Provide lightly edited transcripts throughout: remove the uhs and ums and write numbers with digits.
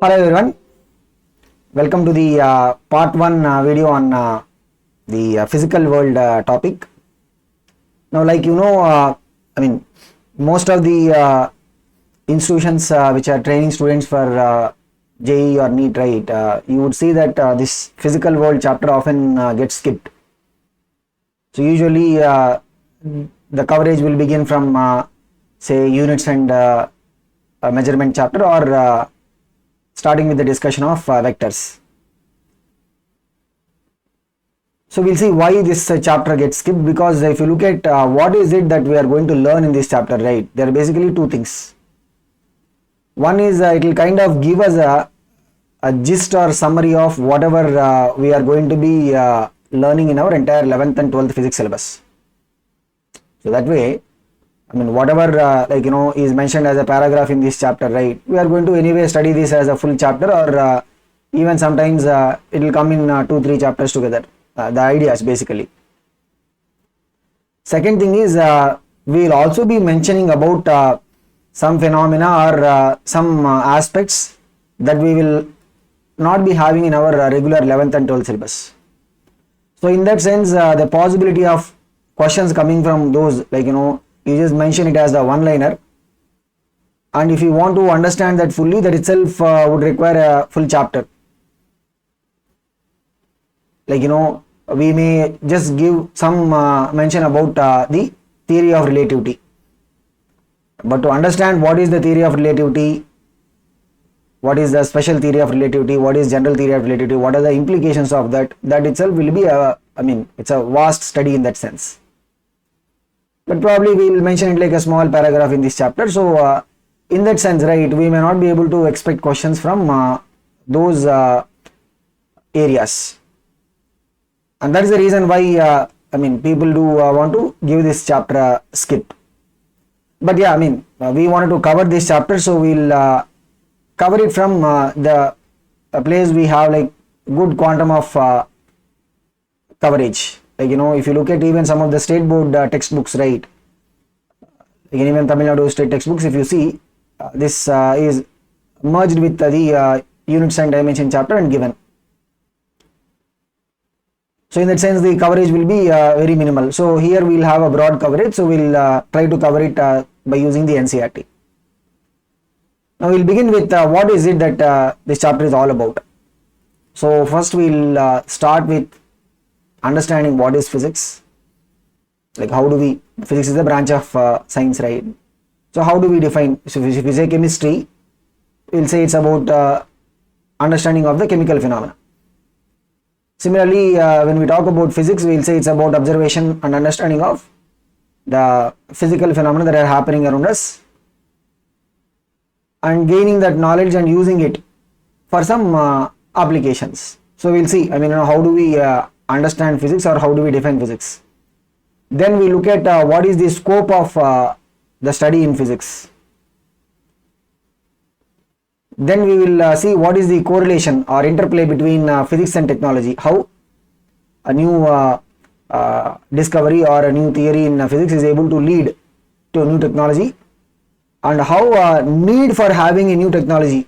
Hello everyone, welcome to the part 1 video on the physical world topic. Now most of the institutions which are training students for JEE or NEET, right, you would see that this physical world chapter often gets skipped. So usually the coverage will begin from say units and measurement chapter, or starting with the discussion of vectors. So we'll see why this chapter gets skipped, because if you look at what is it that we are going to learn in this chapter, right, there are basically two things. One is it will kind of give us a gist or summary of whatever we are going to be learning in our entire 11th and 12th physics syllabus. So that way, whatever is mentioned as a paragraph in this chapter, right, we are going to anyway study this as a full chapter, or even sometimes it will come in 2-3 chapters together. The ideas basically. Second thing is we will also be mentioning about some phenomena or some aspects that we will not be having in our regular 11th and 12th syllabus. So in that sense, the possibility of questions coming from those, you just mention it as a one-liner, and if you want to understand that fully, that itself would require a full chapter. We may just give some mention about the theory of relativity, but to understand what is the theory of relativity, what is the special theory of relativity, what is general theory of relativity, what are the implications of that itself will be it's a vast study in that sense. But probably we will mention it like a small paragraph in this chapter. So in that sense, right, we may not be able to expect questions from those areas, and that is the reason why people do want to give this chapter a skip. But yeah, we wanted to cover this chapter, so we'll cover it from the place we have like good quantum of coverage. If you look at even some of the state board textbooks, right, even Tamil Nadu state textbooks, if you see, this is merged with the units and dimension chapter and given. So in that sense, the coverage will be very minimal. So here we'll have a broad coverage, so we'll try to cover it by using the NCERT. Now we'll begin with what is it that this chapter is all about. So first we'll start with understanding what is physics. Like physics is a branch of science, right? So how do we define? So if we say chemistry, we'll say it's about understanding of the chemical phenomena. Similarly, when we talk about physics, we'll say it's about observation and understanding of the physical phenomena that are happening around us, and gaining that knowledge and using it for some applications. So we'll see, how do we understand physics, or how do we define physics. Then we look at what is the scope of the study in physics. Then we will see what is the correlation or interplay between physics and technology, how a new discovery or a new theory in physics is able to lead to a new technology, and how need for having a new technology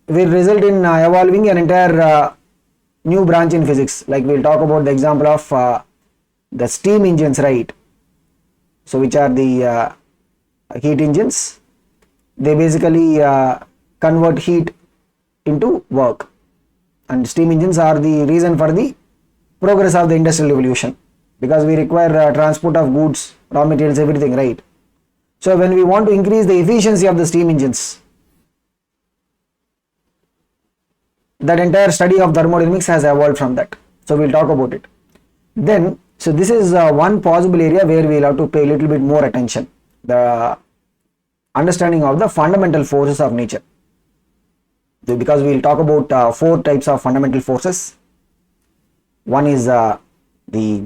will result in evolving an entire new branch in physics. Like we'll talk about the example of the steam engines, right? So which are the heat engines. They basically convert heat into work, and steam engines are the reason for the progress of the industrial revolution, because we require transport of goods, raw materials, everything, right? So when we want to increase the efficiency of the steam engines, that entire study of thermodynamics has evolved from that. So we'll talk about it. Then, so this is one possible area where we'll have to pay a little bit more attention, the understanding of the fundamental forces of nature, because we'll talk about 4 types of fundamental forces. One is the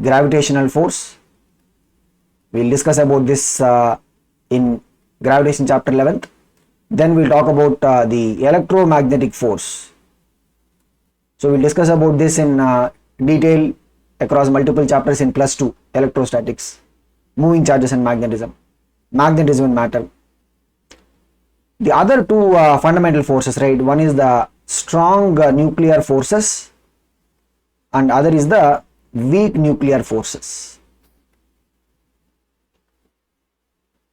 gravitational force. We'll discuss about this in gravitation chapter 11th. Then we'll talk about the electromagnetic force. So we'll discuss about this in detail across multiple chapters in +2, electrostatics, moving charges and magnetism and matter. the other two fundamental forces, right? One is the strong nuclear forces and other is the weak nuclear forces.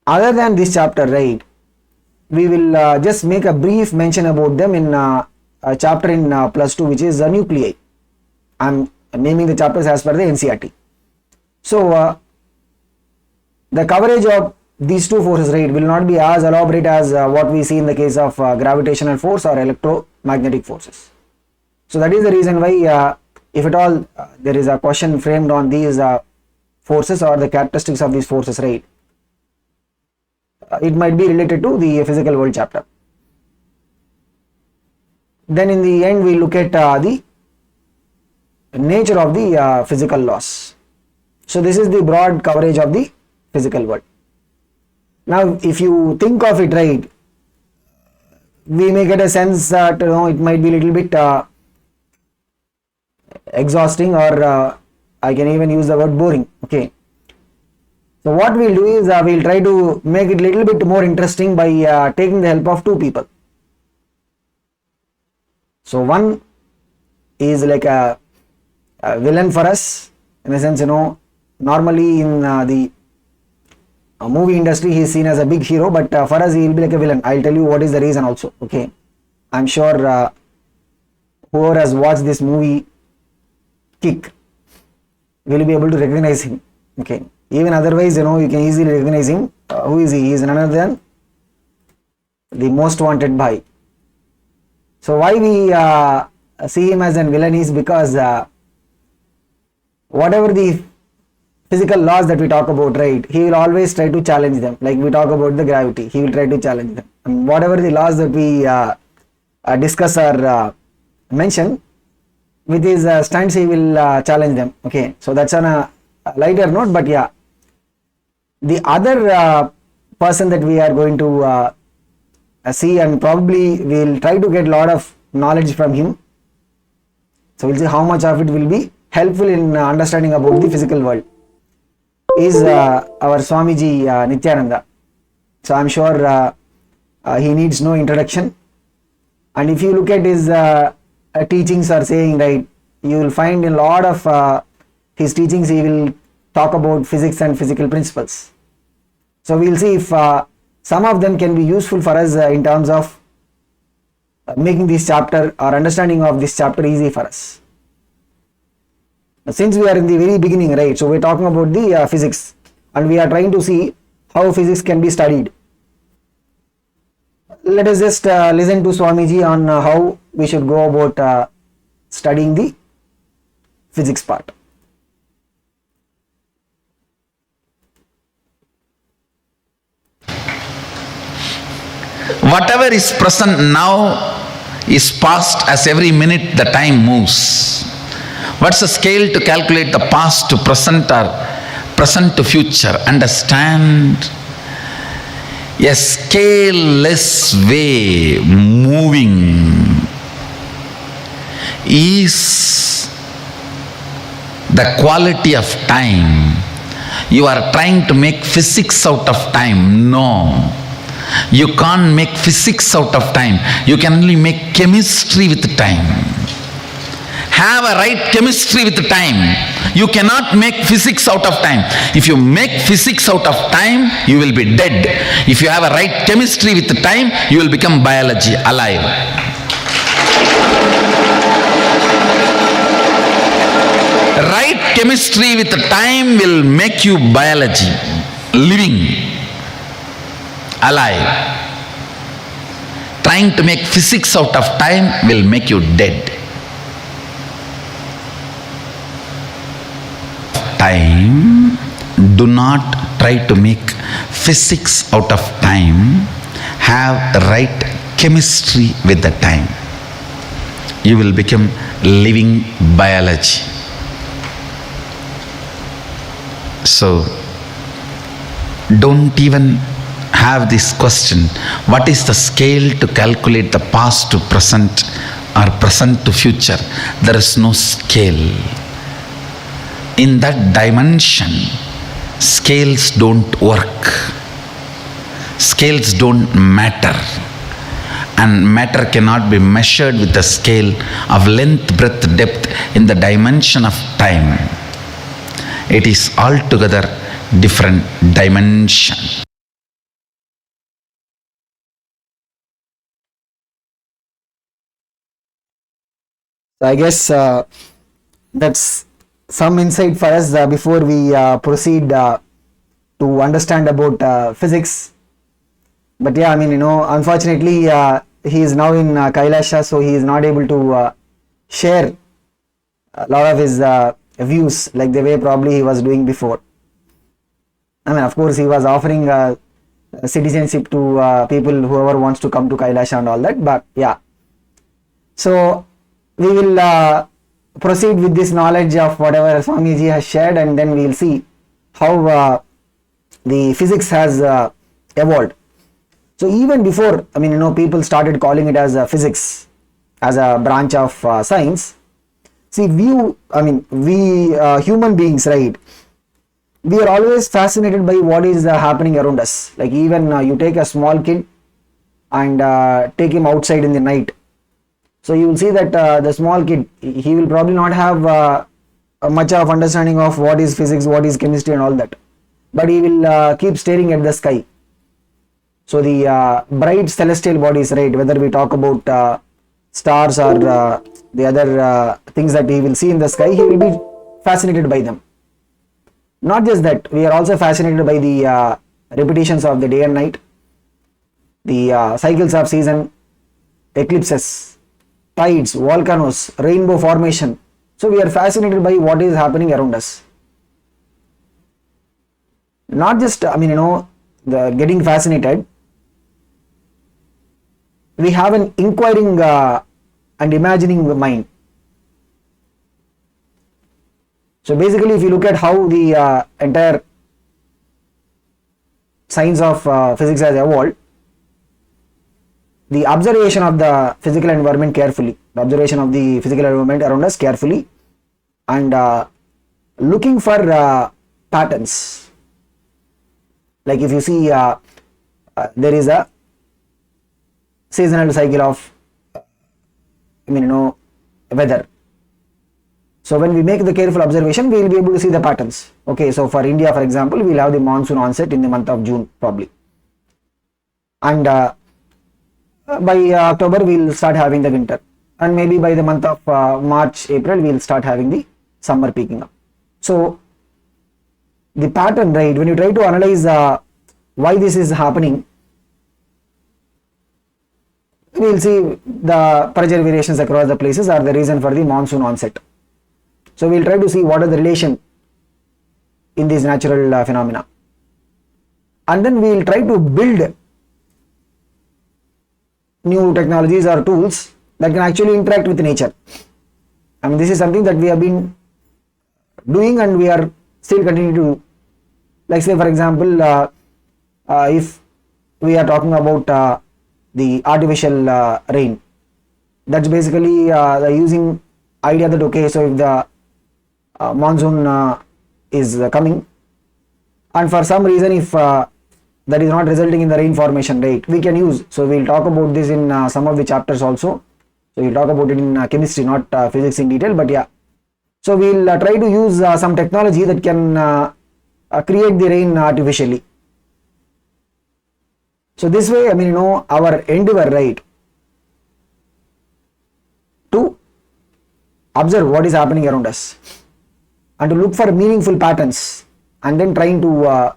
Other than this chapter, right, we will just make a brief mention about them in a chapter in plus 2, which is nuclei. I am naming the chapters as per the NCERT. So the coverage of these two forces, right, will not be as elaborate as what we see in the case of gravitational force or electromagnetic forces. So that is the reason why if at all there is a question framed on these forces or the characteristics of these forces, right, it might be related to the physical world chapter. Then in the end we look at the nature of the physical laws. So this is the broad coverage of the physical world. Now if you think of it, right, we may get a sense that it might be a little bit exhausting, or I can even use the word boring. Okay. So what we'll do is we'll try to make it a little bit more interesting by taking the help of two people. So one is like a villain for us, in the sense, normally in the movie industry he is seen as a big hero, but for us he will be like a villain. I'll tell you what is the reason also. Okay, I'm sure whoever has watched this movie Kick will be able to recognize him. Okay, even otherwise, you can easily recognize him. Who is he? He is none other than the most wanted boy. So why we see him as a villain is because whatever the physical laws that we talk about, right, he will always try to challenge them. Like we talk about the gravity, he will try to challenge them. And whatever the laws that we discuss or mention, with his stunts he will challenge them. Okay, so that's on a lighter note, but yeah, the other person that we are going to see, and probably we'll try to get a lot of knowledge from him. So we'll see how much of it will be helpful in understanding about the physical world, is our Swamiji Nityananda. So I'm sure he needs no introduction, and if you look at his teachings or saying, right, you will find in a lot of his teachings he will talk about physics and physical principles. So we will see if some of them can be useful for us in terms of making this chapter or understanding of this chapter easy for us. Since we are in the very beginning, right, so we are talking about the physics, and we are trying to see how physics can be studied. Let us just listen to Swamiji on how we should go about studying the physics part. Whatever is present now is past, as every minute the time moves. What's the scale to calculate the past to present or present to future? Understand? A scaleless way moving is the quality of time. You are trying to make physics out of time. No. You can't make physics out of time. You can only make chemistry with time. Have a right chemistry with time. You cannot make physics out of time. If you make physics out of time, you will be dead. If you have a right chemistry with time, you will become biology, alive. Right chemistry with time will make you biology, living, alive. Trying to make physics out of time will make you dead. Time, do not try to make physics out of time. Have the right chemistry with the time. You will become living biology. So don't even have this question, what is the scale to calculate the past to present or present to future? There is no scale. In that dimension, scales don't work. Scales don't matter. and matter cannot be measured with a scale of length, breadth, depth in the dimension of time. It is altogether different dimension. So I guess that's some insight for us before we proceed to understand about physics. But yeah, I mean, unfortunately, he is now in Kailasha, so he is not able to share a lot of his views like the way probably he was doing before. I mean, of course, he was offering citizenship to people, whoever wants to come to Kailasha and all that. But yeah, so we will proceed with this knowledge of whatever Swamiji has shared, and then we will see how the physics has evolved. So even before, I mean, people started calling it as physics, as a branch of science. See, we human beings, right? We are always fascinated by what is happening around us. Like even you take a small kid and take him outside in the night. So you will see that the small kid, he will probably not have much of understanding of what is physics, what is chemistry and all that. But he will keep staring at the sky. So the bright celestial bodies, right, whether we talk about stars or the other things that he will see in the sky, he will be fascinated by them. Not just that, we are also fascinated by the repetitions of the day and night, the cycles of season, eclipses, tides, volcanoes, rainbow formation. So we are fascinated by what is happening around us. Not just, the getting fascinated. We have an inquiring and imagining mind. So basically, if you look at how the entire science of physics has evolved, the observation of the physical environment carefully, the observation of the physical environment around us carefully, and looking for patterns. Like if you see there is a seasonal cycle of weather. So when we make the careful observation, we will be able to see the patterns. Okay, so for India, for example, we will have the monsoon onset in the month of June probably, and by October we will start having the winter, and maybe by the month of March, April we will start having the summer peaking up. So the pattern, right, when you try to analyze why this is happening, we will see the pressure variations across the places are the reason for the monsoon onset. So we will try to see what is the relation in these natural phenomena, and then we will try to build new technologies or tools that can actually interact with nature. I mean, this is something that we have been doing and we are still continuing to do. Like say for example, if we are talking about the artificial rain, that's basically using idea that okay, so if the monsoon is coming, and for some reason if that is not resulting in the rain formation, right, we can use. So we will talk about this in some of the chapters also. So we will talk about it in chemistry, not physics in detail, but yeah. So we will try to use some technology that can create the rain artificially. So this way, our endeavor, right, to observe what is happening around us and to look for meaningful patterns, and then trying to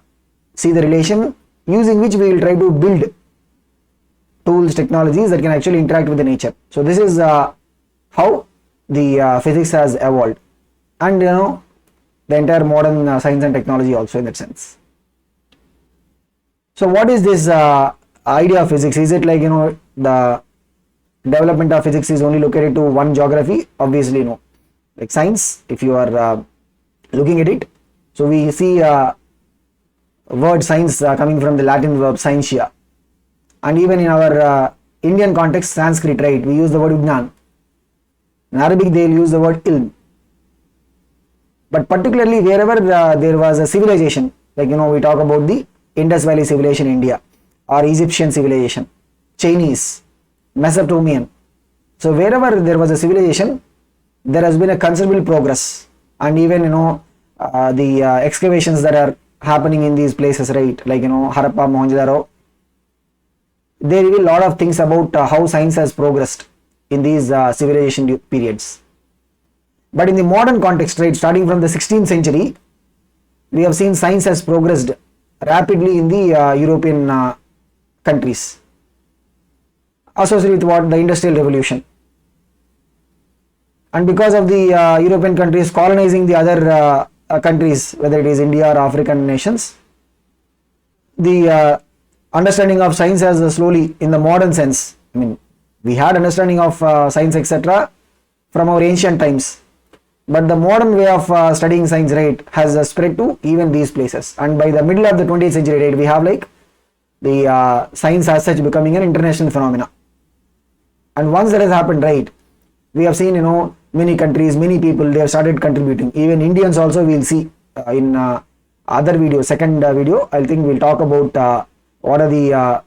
see the relation, using which we will try to build tools, technologies that can actually interact with the nature. So this is how the physics has evolved, and the entire modern science and technology also in that sense. So what is this idea of physics? Is it like the development of physics is only located to one geography? Obviously no. Like science, if you are looking at it, so we see word science coming from the Latin verb scientia, and even in our Indian context, Sanskrit, right, we use the word vignan. In Arabic they will use the word ilm. But particularly wherever there was a civilization, like we talk about the Indus Valley civilization in India, or Egyptian civilization, Chinese, Mesopotamian. So wherever there was a civilization, there has been a considerable progress, and even the excavations that are happening in these places, right? Like Harappa, Mohenjo-daro, they reveal a lot of things about how science has progressed in these civilization periods. But in the modern context, right, starting from the 16th century, we have seen science has progressed rapidly in the European countries, associated with what? The Industrial Revolution. And because of the European countries colonizing the other countries, whether it is India or African nations, the understanding of science has slowly, in the modern sense, I mean, we had understanding of science, etc., from our ancient times, but the modern way of studying science, right, has spread to even these places. And by the middle of the 20th century, right, we have like the science as such becoming an international phenomena. And once that has happened, right, we have seen many countries, many people, they have started contributing. Even Indians also, we'll see in other video, second video, I think we'll talk about what are the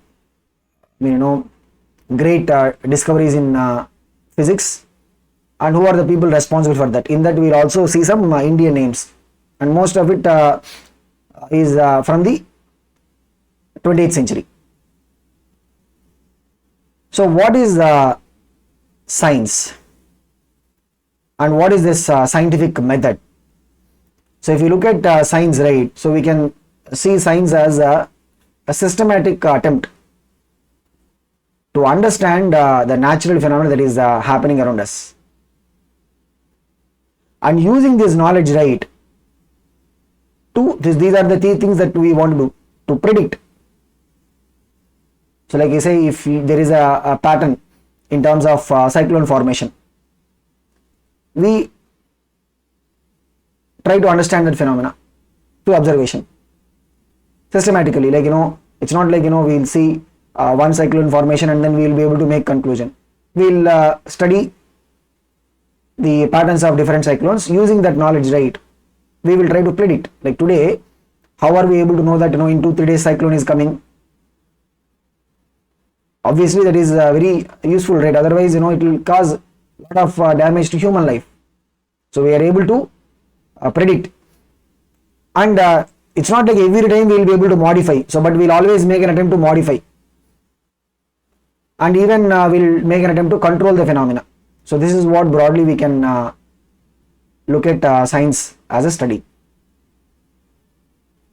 great discoveries in physics, and who are the people responsible for that. In that we'll also see some Indian names, and most of it is from the 20th century. So what is science, and what is this scientific method? So if you look at science, right, so we can see science as a systematic attempt to understand the natural phenomena that is happening around us, and using this knowledge, right, to these are the three things that we want to do to predict. So like I say, if there is a pattern in terms of cyclone formation, we try to understand that phenomena through observation systematically. Like it's not like we'll see one cyclone formation and then we'll be able to make conclusion. We'll study the patterns of different cyclones. Using that knowledge, right, we will try to predict. Like today, how are we able to know that in 2-3 days cyclone is coming? Obviously that is very useful, right? Otherwise it will cause a lot of damage to human life. So we are able to predict, and it's not like every time we will be able to modify. So but we'll always make an attempt to modify, and even we'll make an attempt to control the phenomena. So this is what broadly we can look at science as a study.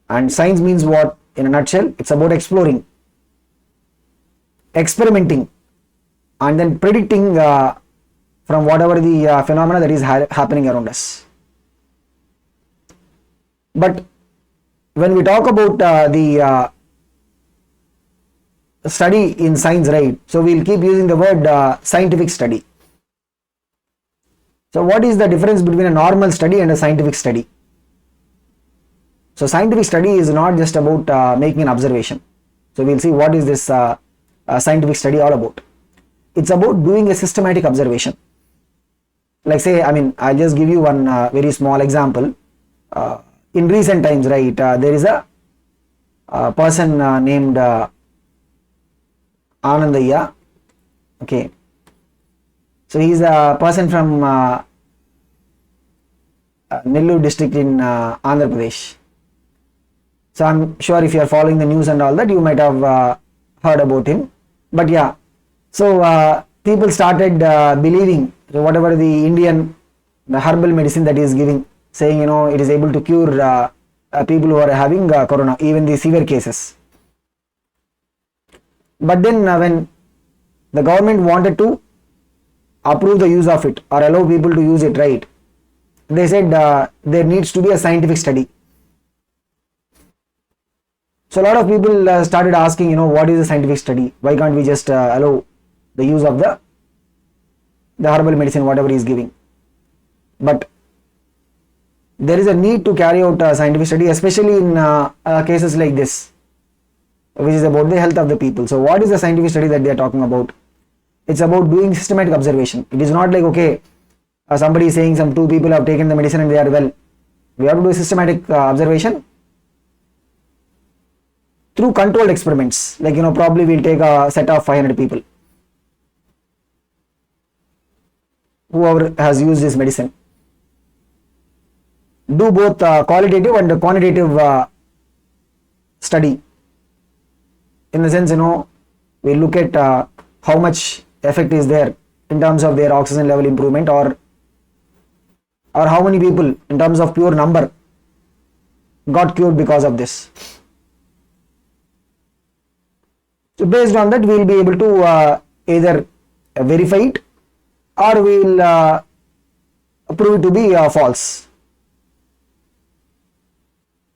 And science means what? In a nutshell, it's about exploring, experimenting, and then predicting from whatever the phenomena that is happening around us. But when we talk about the study in science, right, so we'll keep using the word scientific study. So what is the difference between a normal study and a scientific study? So scientific study is not just about making an observation. So we'll see what is this scientific study all about. It's about doing a systematic observation. Like say, I'll just give you one very small example. In recent times, right, there is a person named Anandayya. Okay. So he is a person from Nellore district in Andhra Pradesh. So I'm sure if you are following the news and all that, you might have heard about him. But yeah, so people started believing whatever the herbal medicine that he is giving, saying it is able to cure people who are having corona, even the severe cases. But then when the government wanted to approve the use of it or allow people to use it, right, they said there needs to be a scientific study. So a lot of people started asking, what is a scientific study? Why can't we just allow the use of the herbal medicine, whatever he is giving? But there is a need to carry out a scientific study, especially in cases like this, which is about the health of the people. So what is the scientific study that they are talking about? It's about doing systematic observation. It is not like, okay, somebody is saying some 2 people have taken the medicine and they are well. We have to do a systematic observation through controlled experiments. Like, probably we'll take a set of 500 people. whoever has used this medicine. Do both qualitative and quantitative study. In the sense, we look at how much effect is there in terms of their oxygen level improvement, or how many people in terms of pure number got cured because of this. So based on that, we will be able to either verify it, or we will prove it to be false.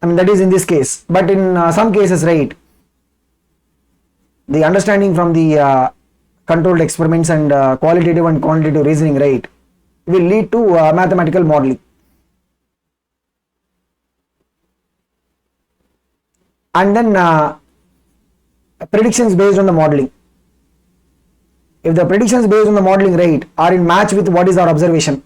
I mean, that is in this case. But in some cases, right, the understanding from the controlled experiments and qualitative and quantitative reasoning, right, will lead to mathematical modeling. And then predictions based on the modeling. If the predictions based on the modeling, right, are in match with what is our observation,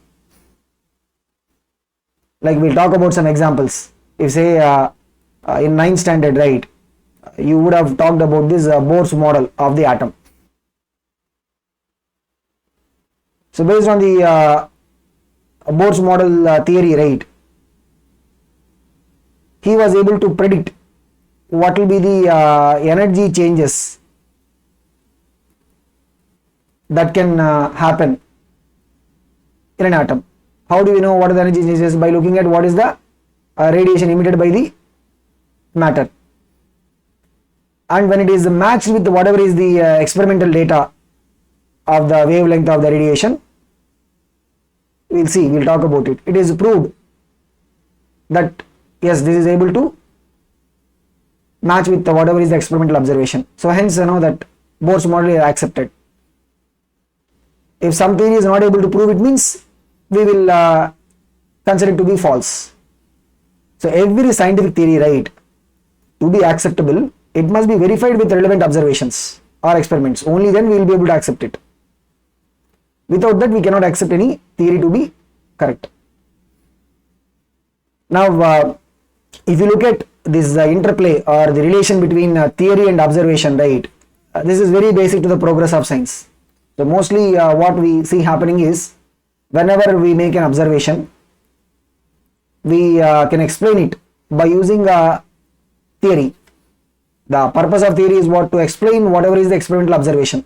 like we'll talk about some examples. If say in 9th standard, right, you would have talked about this Bohr's model of the atom. So based on the Bohr's model theory, right, he was able to predict what will be the energy changes that can happen in an atom. How do we know what are the energy changes? By looking at what is the radiation emitted by the matter. And when it is matched with whatever is the experimental data of the wavelength of the radiation, we'll talk about it. It is proved that yes, this is able to match with whatever is the experimental observation. So hence, that Bohr's model is accepted. If some theory is not able to prove it, means we will consider it to be false. So every scientific theory, right, to be acceptable, it must be verified with relevant observations or experiments. Only then we will be able to accept it. Without that, we cannot accept any theory to be correct. Now, if you look at this interplay or the relation between theory and observation, right, this is very basic to the progress of science. So mostly what we see happening is, whenever we make an observation, we can explain it by using theory. The purpose of theory is what? To explain whatever is the experimental observation.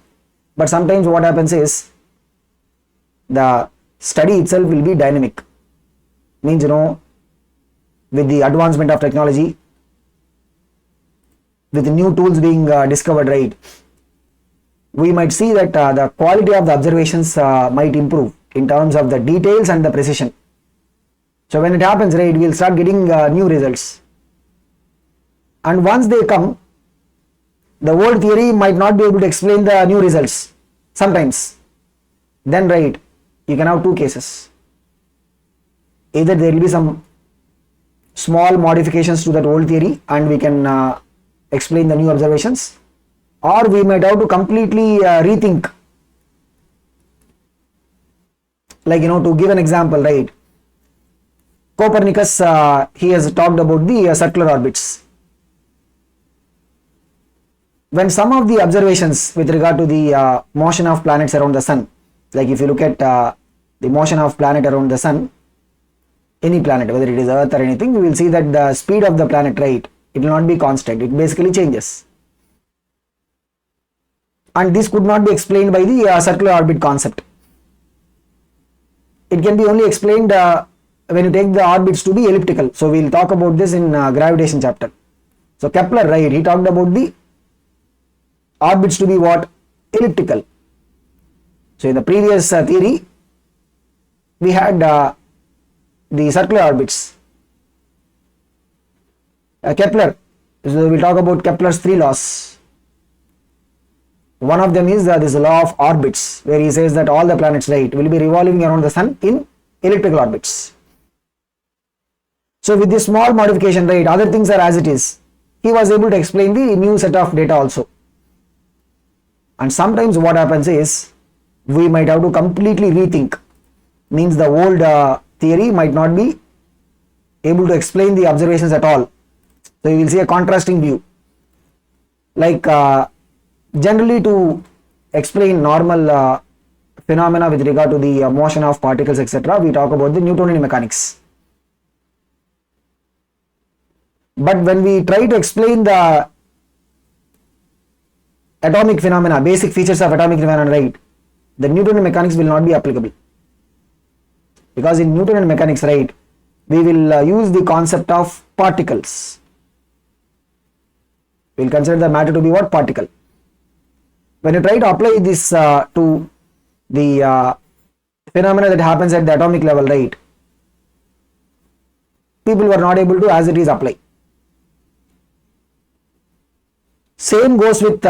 But sometimes what happens is, the study itself will be dynamic. Means, with the advancement of technology, with new tools being discovered, right, we might see that the quality of the observations might improve in terms of the details and the precision. So when it happens, right, we'll start getting new results. And once they come, the old theory might not be able to explain the new results sometimes. Then, right, you can have two cases. Either there will be some small modifications to that old theory and we can explain the new observations, or we might have to completely rethink. Like, to give an example, right, Copernicus, he has talked about the circular orbits. When some of the observations with regard to the motion of planets around the sun, like if you look at the motion of planet around the sun, any planet, whether it is Earth or anything, we will see that the speed of the planet, right, it will not be constant, it basically changes. And this could not be explained by the circular orbit concept. It can be only explained when you take the orbits to be elliptical. So we will talk about this in gravitation chapter. So Kepler, right, he talked about the orbits to be what? Elliptical. So in the previous theory, we had the circular orbits. Kepler, so we will talk about Kepler's 3 laws. One of them is this law of orbits, where he says that all the planets, right, will be revolving around the sun in elliptical orbits. So with this small modification, right, other things are as it is. He was able to explain the new set of data also. And sometimes what happens is, we might have to completely rethink. Means the old theory might not be able to explain the observations at all. So you will see a contrasting view. Like generally, to explain normal phenomena with regard to the motion of particles, etc., we talk about the Newtonian mechanics. But when we try to explain the atomic phenomena, basic features of atomic phenomena, right, the Newtonian mechanics will not be applicable. Because in Newtonian mechanics, right, we will use the concept of particles. We will consider the matter to be what? Particle. When you try to apply this to the phenomena that happens at the atomic level, right, people were not able to as it is apply. Same goes with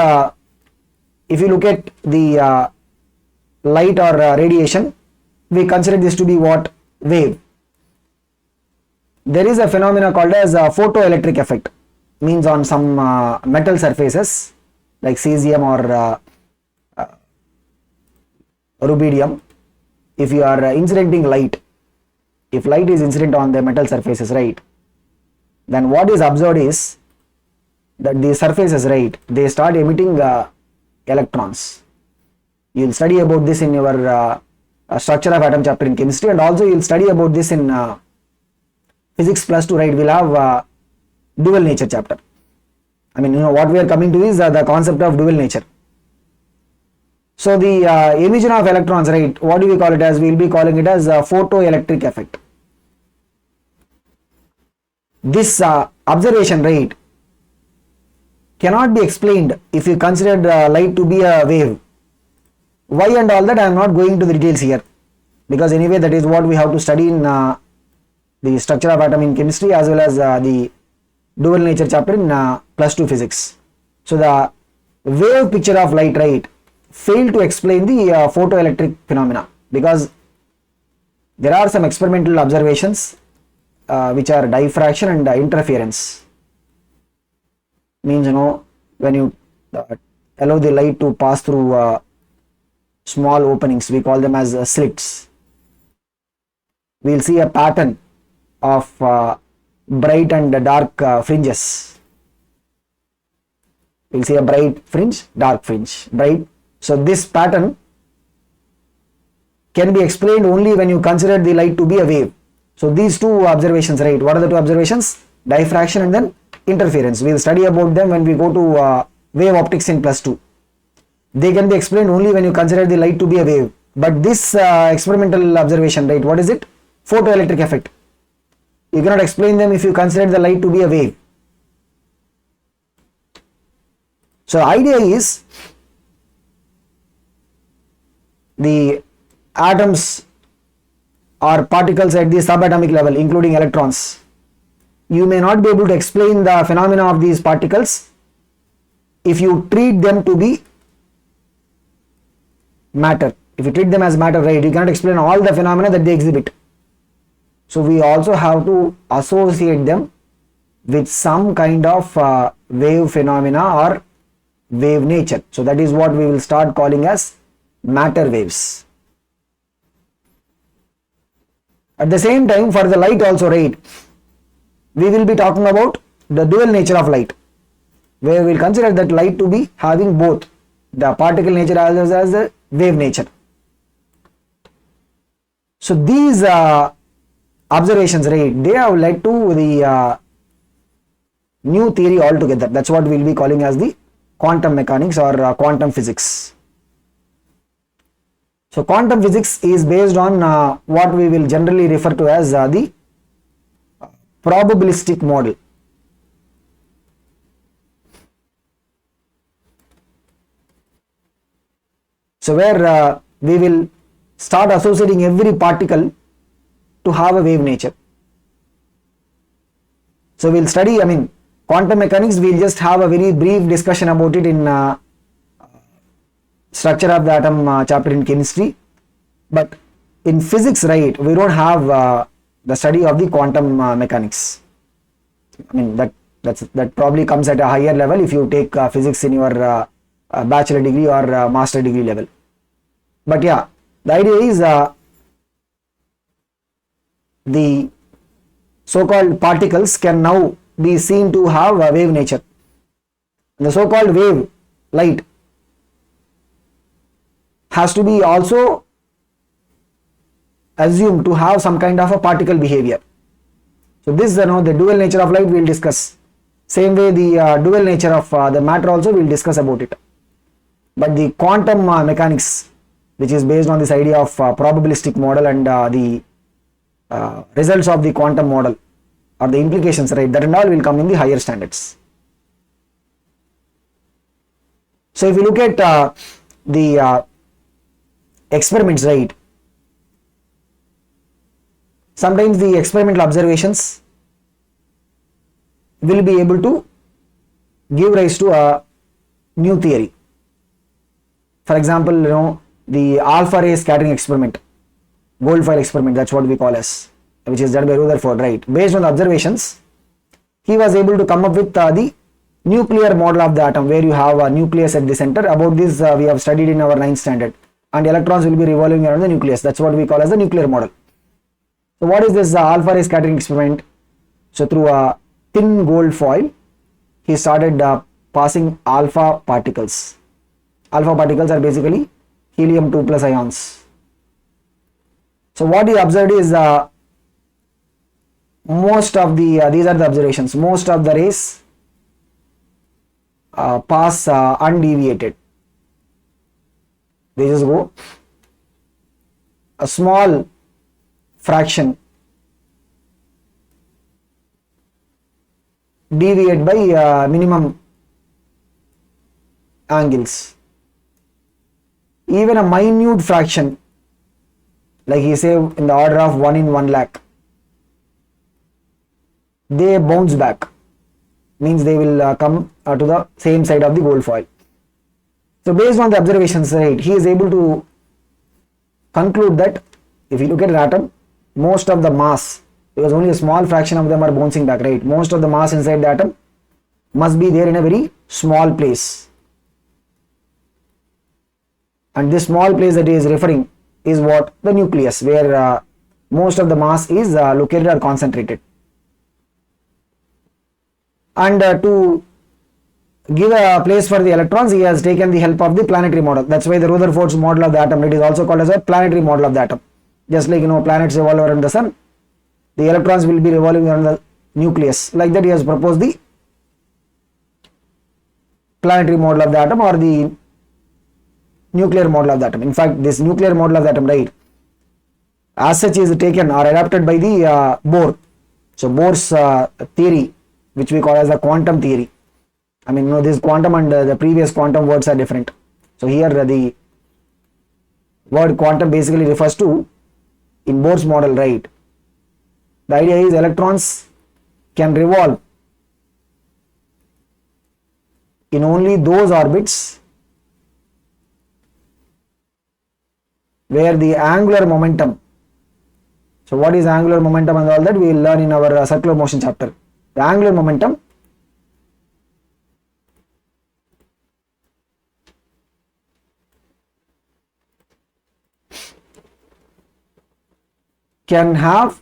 if you look at the light or radiation, we consider this to be what? Wave. There is a phenomena called as a photoelectric effect, means on some metal surfaces like cesium or rubidium. If you are incidenting light, if light is incident on the metal surfaces, right, then what is observed is that the surfaces, right, they start emitting electrons. You will study about this in your structure of atom chapter in chemistry, and also you will study about this in physics plus 2, right. We will have dual nature chapter. I mean, what we are coming to is the concept of dual nature. So the emission of electrons, right, what do we call it as? We will be calling it as a photoelectric effect. This observation, right, cannot be explained if you consider light to be a wave. Why and all that I am not going to the details here, because anyway that is what we have to study in the structure of atom in chemistry as well as the dual nature chapter in plus 2 physics. So the wave picture of light, right, failed to explain the photoelectric phenomena, because there are some experimental observations which are diffraction and interference. Means, when you allow the light to pass through small openings, we call them as slits, we will see a pattern of bright and dark fringes. We will see a bright fringe, dark fringe, bright. So this pattern can be explained only when you consider the light to be a wave. So these two observations, right, what are the two observations? Diffraction and then interference. We will study about them when we go to wave optics in plus 2. They can be explained only when you consider the light to be a wave. But this experimental observation, right, what is it? Photoelectric effect. You cannot explain them if you consider the light to be a wave. So the idea is the atoms or particles at the subatomic level, including electrons, you may not be able to explain the phenomena of these particles if you treat them to be matter. If you treat them as matter, right, you cannot explain all the phenomena that they exhibit. So we also have to associate them with some kind of wave phenomena or wave nature. So that is what we will start calling as matter waves. At the same time, for the light also, right, we will be talking about the dual nature of light, where we will consider that light to be having both the particle nature as well as the wave nature. So these observations, right, they have led to the new theory altogether. That's what we will be calling as the quantum mechanics or quantum physics. So quantum physics is based on what we will generally refer to as the probabilistic model. So where we will start associating every particle to have a wave nature. So we will study, quantum mechanics, we will just have a very brief discussion about it in structure of the atom chapter in chemistry. But in physics, right, we don't have the study of the quantum mechanics. That probably comes at a higher level if you take physics in your bachelor degree or master degree level. But yeah, the idea is the so-called particles can now be seen to have a wave nature. The so-called wave, light, has to be also assumed to have some kind of a particle behavior. So this, the dual nature of light we will discuss. Same way the dual nature of the matter also we will discuss about it. But the quantum mechanics, which is based on this idea of probabilistic model and the results of the quantum model or the implications, right, that and all will come in the higher standards. So if you look at the experiments, right, sometimes the experimental observations will be able to give rise to a new theory. For example, the alpha ray scattering experiment, Goldfile experiment, that's what we call as, which is done by Rutherford, right? Based on the observations, he was able to come up with the nuclear model of the atom, where you have a nucleus at the center. About this we have studied in our 9th standard, and electrons will be revolving around the nucleus. That's what we call as the nuclear model. So what is this alpha ray scattering experiment? So through a thin gold foil, he started passing alpha particles. Alpha particles are basically helium 2 plus ions. So what he observed is most of the these are the observations. Most of the rays pass undeviated. They just go. A small fraction deviate by minimum angles. Even a minute fraction, like he say in the order of 1 in 1 lakh, they bounce back, means they will come to the same side of the gold foil. So based on the observations, right, he is able to conclude that if you look at an atom, most of the mass, because only a small fraction of them are bouncing back, right, most of the mass inside the atom must be there in a very small place. And this small place that he is referring is what? The nucleus, where most of the mass is located or concentrated. And to give a place for the electrons, he has taken the help of the planetary model. That's why the Rutherford's model of the atom, it is also called as a planetary model of the atom. Just like planets revolve around the sun, the electrons will be revolving around the nucleus. Like that, he has proposed the planetary model of the atom or the nuclear model of the atom. In fact, this nuclear model of the atom, right, as such is taken or adapted by the Bohr. So Bohr's theory, which we call as the quantum theory. I mean, this quantum and the previous quantum words are different. So here the word quantum basically refers to, in Bohr's model, right, the idea is electrons can revolve in only those orbits where the angular momentum, so what is angular momentum and all that we will learn in our circular motion chapter. The angular momentum can have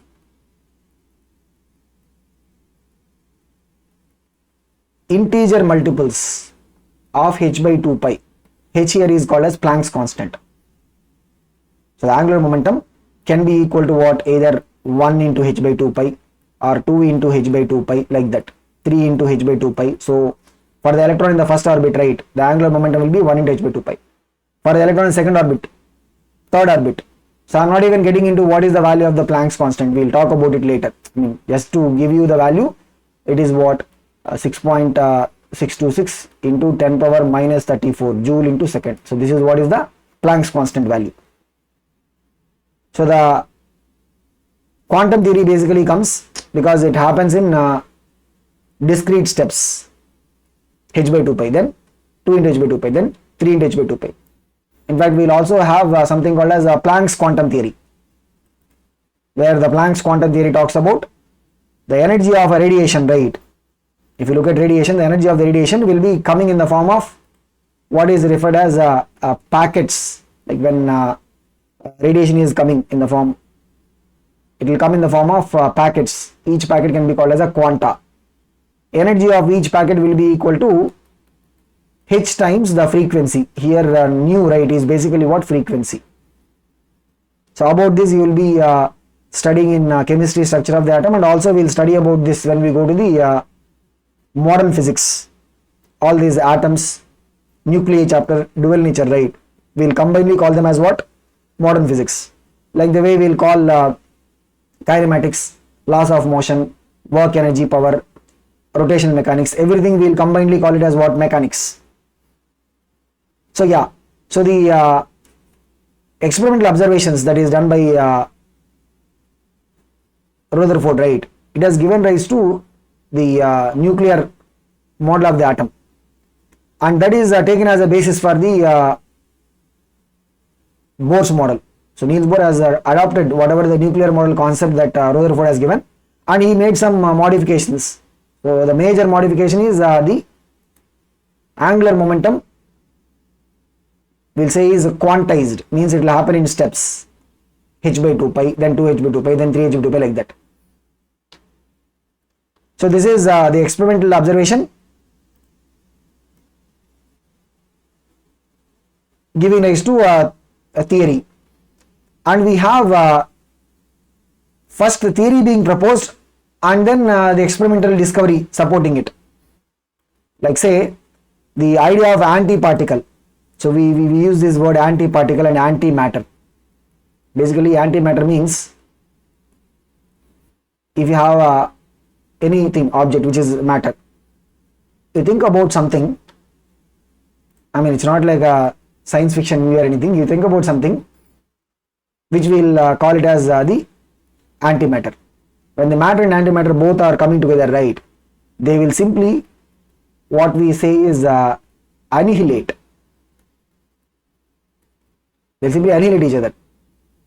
integer multiples of h by 2 pi. H here is called as Planck's constant. So the angular momentum can be equal to what? Either 1 into h by 2 pi or 2 into h by 2 pi, like that, 3 into h by 2 pi. So for the electron in the first orbit, right, the angular momentum will be 1 into h by 2 pi. For the electron in second orbit, third orbit. So I am not even getting into what is the value of the Planck's constant. We will talk about it later. I mean, just to give you the value, it is what? 6.626 into 10 power minus 34 joule into second. So this is what is the Planck's constant value. So the quantum theory basically comes because it happens in discrete steps. H by 2 pi, then 2 into h by 2 pi, then 3 into h by 2 pi. In fact, we will also have something called as Planck's quantum theory, where the Planck's quantum theory talks about the energy of a radiation, right? If you look at radiation, the energy of the radiation will be coming in the form of what is referred as packets. Like when radiation is coming in the form, it will come in the form of packets. Each packet can be called as a quanta. Energy of each packet will be equal to h times the frequency. Here nu, right, is basically what? Frequency. So about this you will be studying in chemistry, structure of the atom, and also we will study about this when we go to the modern physics. All these atoms, nuclei chapter, dual nature, right? We will combinedly call them as what? Modern physics. Like the way we will call kinematics, laws of motion, work, energy, power, rotational mechanics, everything we will combinedly call it as what? Mechanics. So yeah, so the experimental observations that is done by Rutherford, right, it has given rise to the nuclear model of the atom, and that is taken as a basis for the Bohr's model. So Niels Bohr has adopted whatever the nuclear model concept that Rutherford has given, and he made some modifications. So the major modification is the angular momentum, we'll say, is quantized, means it will happen in steps, h by 2 pi, then 2h by 2 pi, then 3h by 2 pi, like that. So this is the experimental observation giving rise to a theory, and we have first the theory being proposed and then the experimental discovery supporting it. Like say the idea of antiparticle. So we use this word antiparticle and antimatter. Basically antimatter means if you have anything, object which is matter, you think about something, I mean it's not like a science fiction movie or anything, you think about something which we'll call it as the antimatter. When the matter and antimatter both are coming together, right, they will simply, what we say is annihilate. They simply annihilate each other,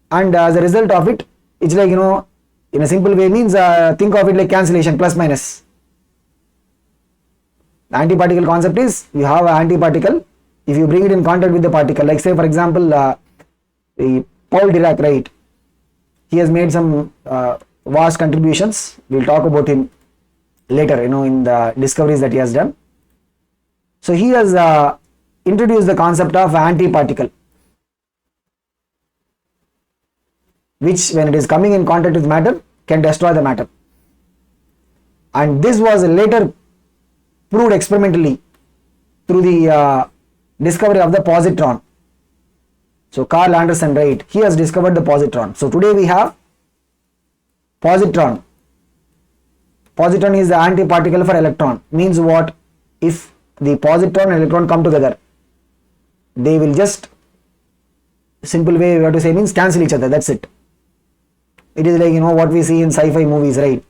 and as a result of it, it's like, you know, in a simple way means think of it like cancellation, plus minus. The antiparticle concept is you have an antiparticle, if you bring it in contact with the particle, like say for example the Paul Dirac, right, he has made some vast contributions. We'll talk about him later, you know, in the discoveries that he has done. So he has introduced the concept of antiparticle, which when it is coming in contact with matter can destroy the matter, and this was later proved experimentally through the discovery of the positron. So Carl Anderson, right, he has discovered the positron. So today we have positron. Positron is the antiparticle for electron. Means what? If the positron and electron come together, they will just, simple way we have to say means cancel each other, that's it. It is like, you know, what we see in sci-fi movies, right?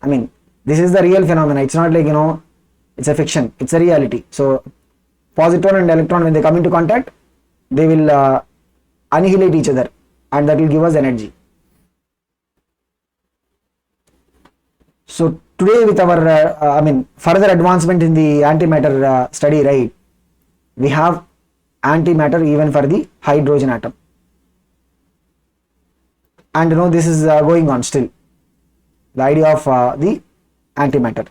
I mean, this is the real phenomena. It's not like, you know, it's a fiction, it's a reality. So positron and electron, when they come into contact, they will annihilate each other, and that will give us energy. So today with our further advancement in the antimatter study, right, we have antimatter even for the hydrogen atom, and you know this is going on still, the idea of the antimatter.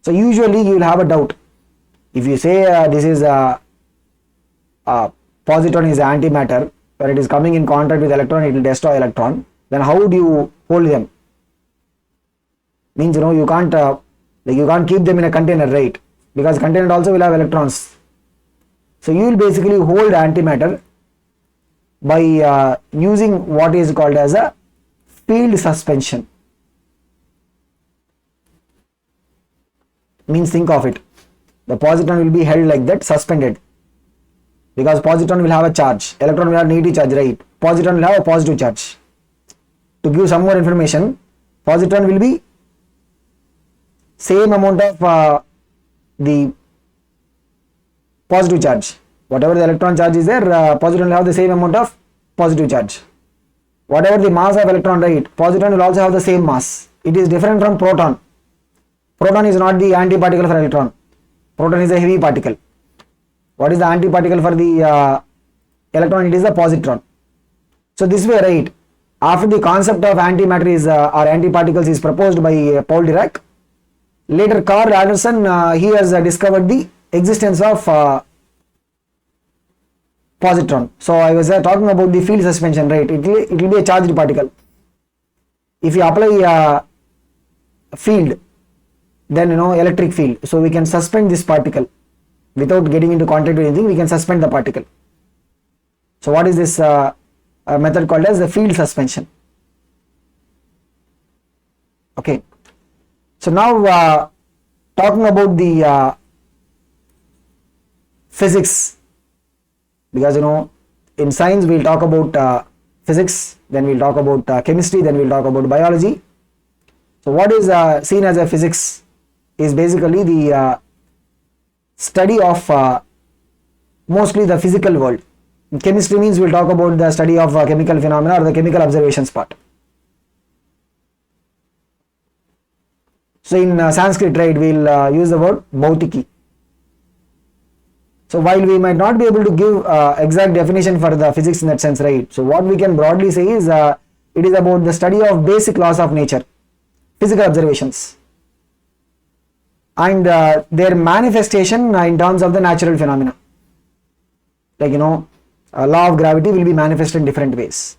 So usually you will have a doubt if you say this is positron is antimatter, when it is coming in contact with electron it will destroy electron, then how do you hold them? Means, you know, you can't keep them in a container, right, because container also will have electrons. So you will basically hold antimatter by using what is called as a field suspension. Means think of it, the positron will be held like that, suspended, because positron will have a charge, electron will have negative charge, right, positron will have a positive charge. To give some more information, positron will be same amount of the positive charge, whatever the electron charge is there, positron will have the same amount of positive charge. Whatever the mass of electron, right, positron will also have the same mass. It is different from proton. Proton is not the antiparticle for electron. Proton is a heavy particle. What is the antiparticle for the electron? It is the positron. So this way, right, after the concept of antimatter is or antiparticles is proposed by Paul Dirac, later Carl Anderson he has discovered the existence of positron. So I was talking about the field suspension, right? It will be a charged particle. If you apply a field, then electric field, so we can suspend this particle without getting into contact with anything. We can suspend the particle. So what is this method called as the field suspension? Okay. So now talking about the physics, because in science we'll talk about physics, then we'll talk about chemistry, then we'll talk about biology. So what is seen as a physics is basically the study of mostly the physical world. Chemistry means we'll talk about the study of chemical phenomena or the chemical observations part. So in Sanskrit, right, we'll use the word bhautiki. So while we might not be able to give exact definition for the physics in that sense, right? So what we can broadly say is it is about the study of basic laws of nature, physical observations, and their manifestation in terms of the natural phenomena. Like a law of gravity will be manifested in different ways.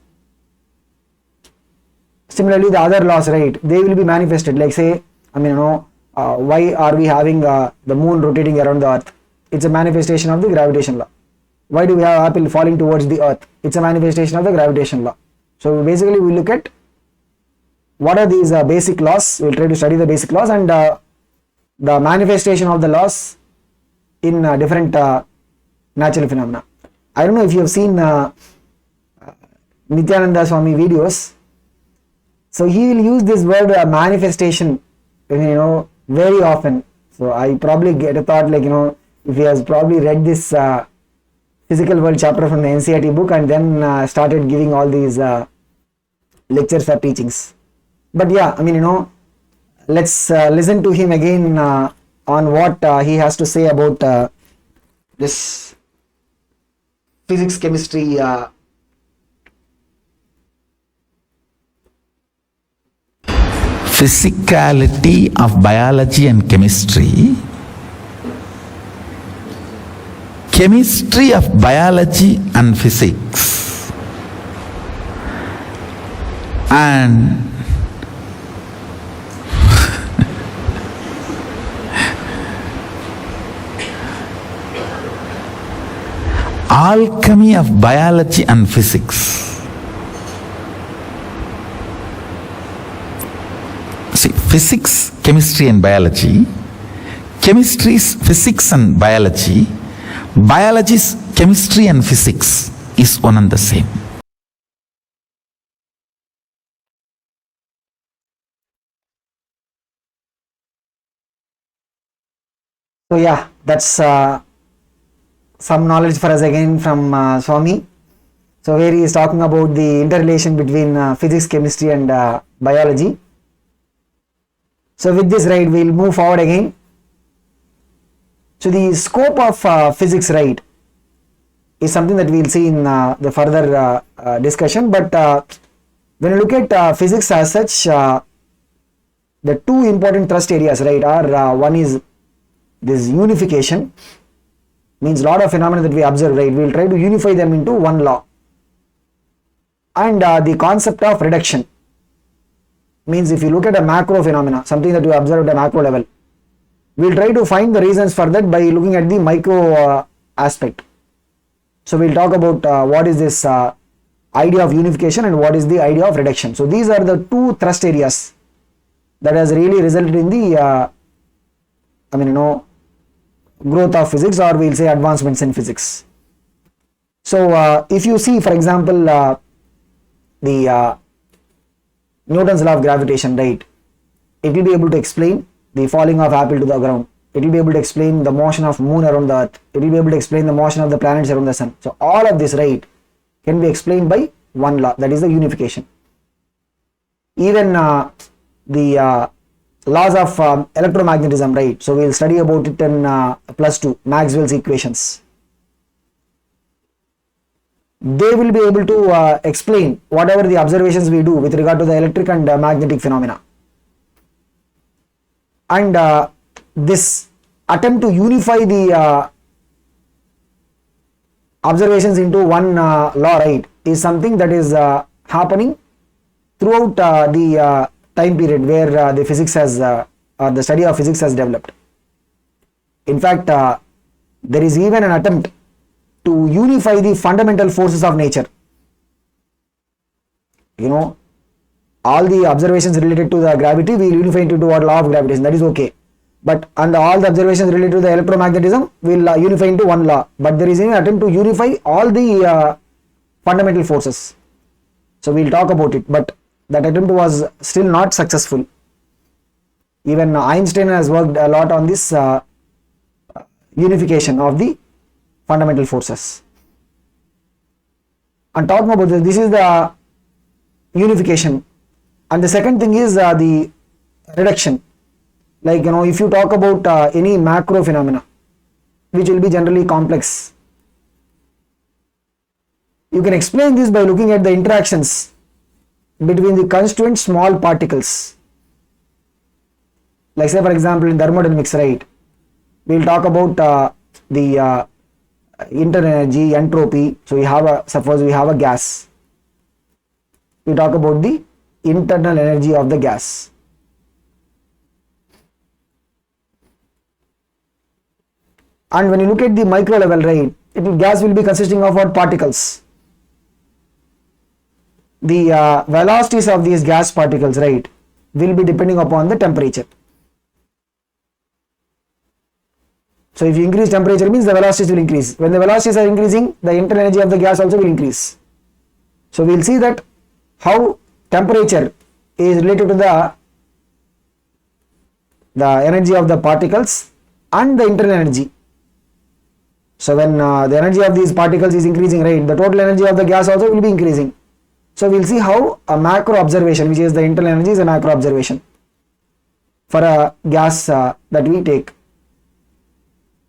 Similarly, the other laws, right, they will be manifested. Like say, why are we having the moon rotating around the earth? It's a manifestation of the gravitation law. Why do we have apple falling towards the earth? It's a manifestation of the gravitation law. So basically we look at what are these basic laws. We'll try to study the basic laws and the manifestation of the laws in different natural phenomena. I don't know if you have seen Nityananda Swami videos. So he will use this word manifestation, very often. So I probably get a thought like, if he has probably read this physical world chapter from the NCERT book and then started giving all these lectures or teachings. But yeah, let's listen to him again on what he has to say about this physics, chemistry. Physicality of biology and chemistry. Chemistry of biology and physics. And alchemy of biology and physics. See, physics, chemistry and biology. Chemistry is physics and biology. Biology is chemistry and physics is one and the same. So yeah, that's some knowledge for us again from Swami. So here he is talking about the interrelation between physics, chemistry and biology. So with this, right, we'll move forward again. So the scope of physics, right, is something that we'll see in the further discussion. But when you look at physics as such, the two important thrust areas, right, are one is this unification, means a lot of phenomena that we observe, right, we'll try to unify them into one law. And the concept of reduction, means if you look at a macro phenomena, something that you observe at a macro level, we'll try to find the reasons for that by looking at the micro aspect. So we'll talk about what is this idea of unification and what is the idea of reduction. So these are the two thrust areas that has really resulted in the growth of physics, or we'll say advancements in physics. So if you see, for example, the Newton's law of gravitation, right, it will be able to explain the falling of apple to the ground. It will be able to explain the motion of moon around the earth. It will be able to explain the motion of the planets around the sun. So all of this, right, can be explained by one law, that is the unification. Even the laws of electromagnetism, right, so we'll study about it in +2, Maxwell's equations. They will be able to explain whatever the observations we do with regard to the electric and magnetic phenomena. And this attempt to unify the observations into one law, right, is something that is happening throughout the time period where the physics has or the study of physics has developed. In fact, there is even an attempt to unify the fundamental forces of nature. You know, all the observations related to the gravity we will unify into what law of gravitation, that is okay. But and all the observations related to the electromagnetism will unify into one law. But there is an attempt to unify all the fundamental forces. So we will talk about it. But that attempt was still not successful. Even Einstein has worked a lot on this unification of the fundamental forces. And talking about this is the unification. And the second thing is the reduction. Like, you know, if you talk about any macro phenomena, which will be generally complex, you can explain this by looking at the interactions between the constituent small particles. Like, say for example, in thermodynamics, right, we will talk about the internal energy, entropy. So we have suppose we have a gas. We talk about the internal energy of the gas. And when you look at the micro level, right, gas will be consisting of what? Particles. The velocities of these gas particles, right, will be depending upon the temperature. So if you increase temperature means the velocities will increase. When the velocities are increasing, the internal energy of the gas also will increase. So we will see that how temperature is related to the energy of the particles and the internal energy. So when the energy of these particles is increasing, right, the total energy of the gas also will be increasing. So we will see how a macro observation, which is the internal energy, is a macro observation for a gas that we take.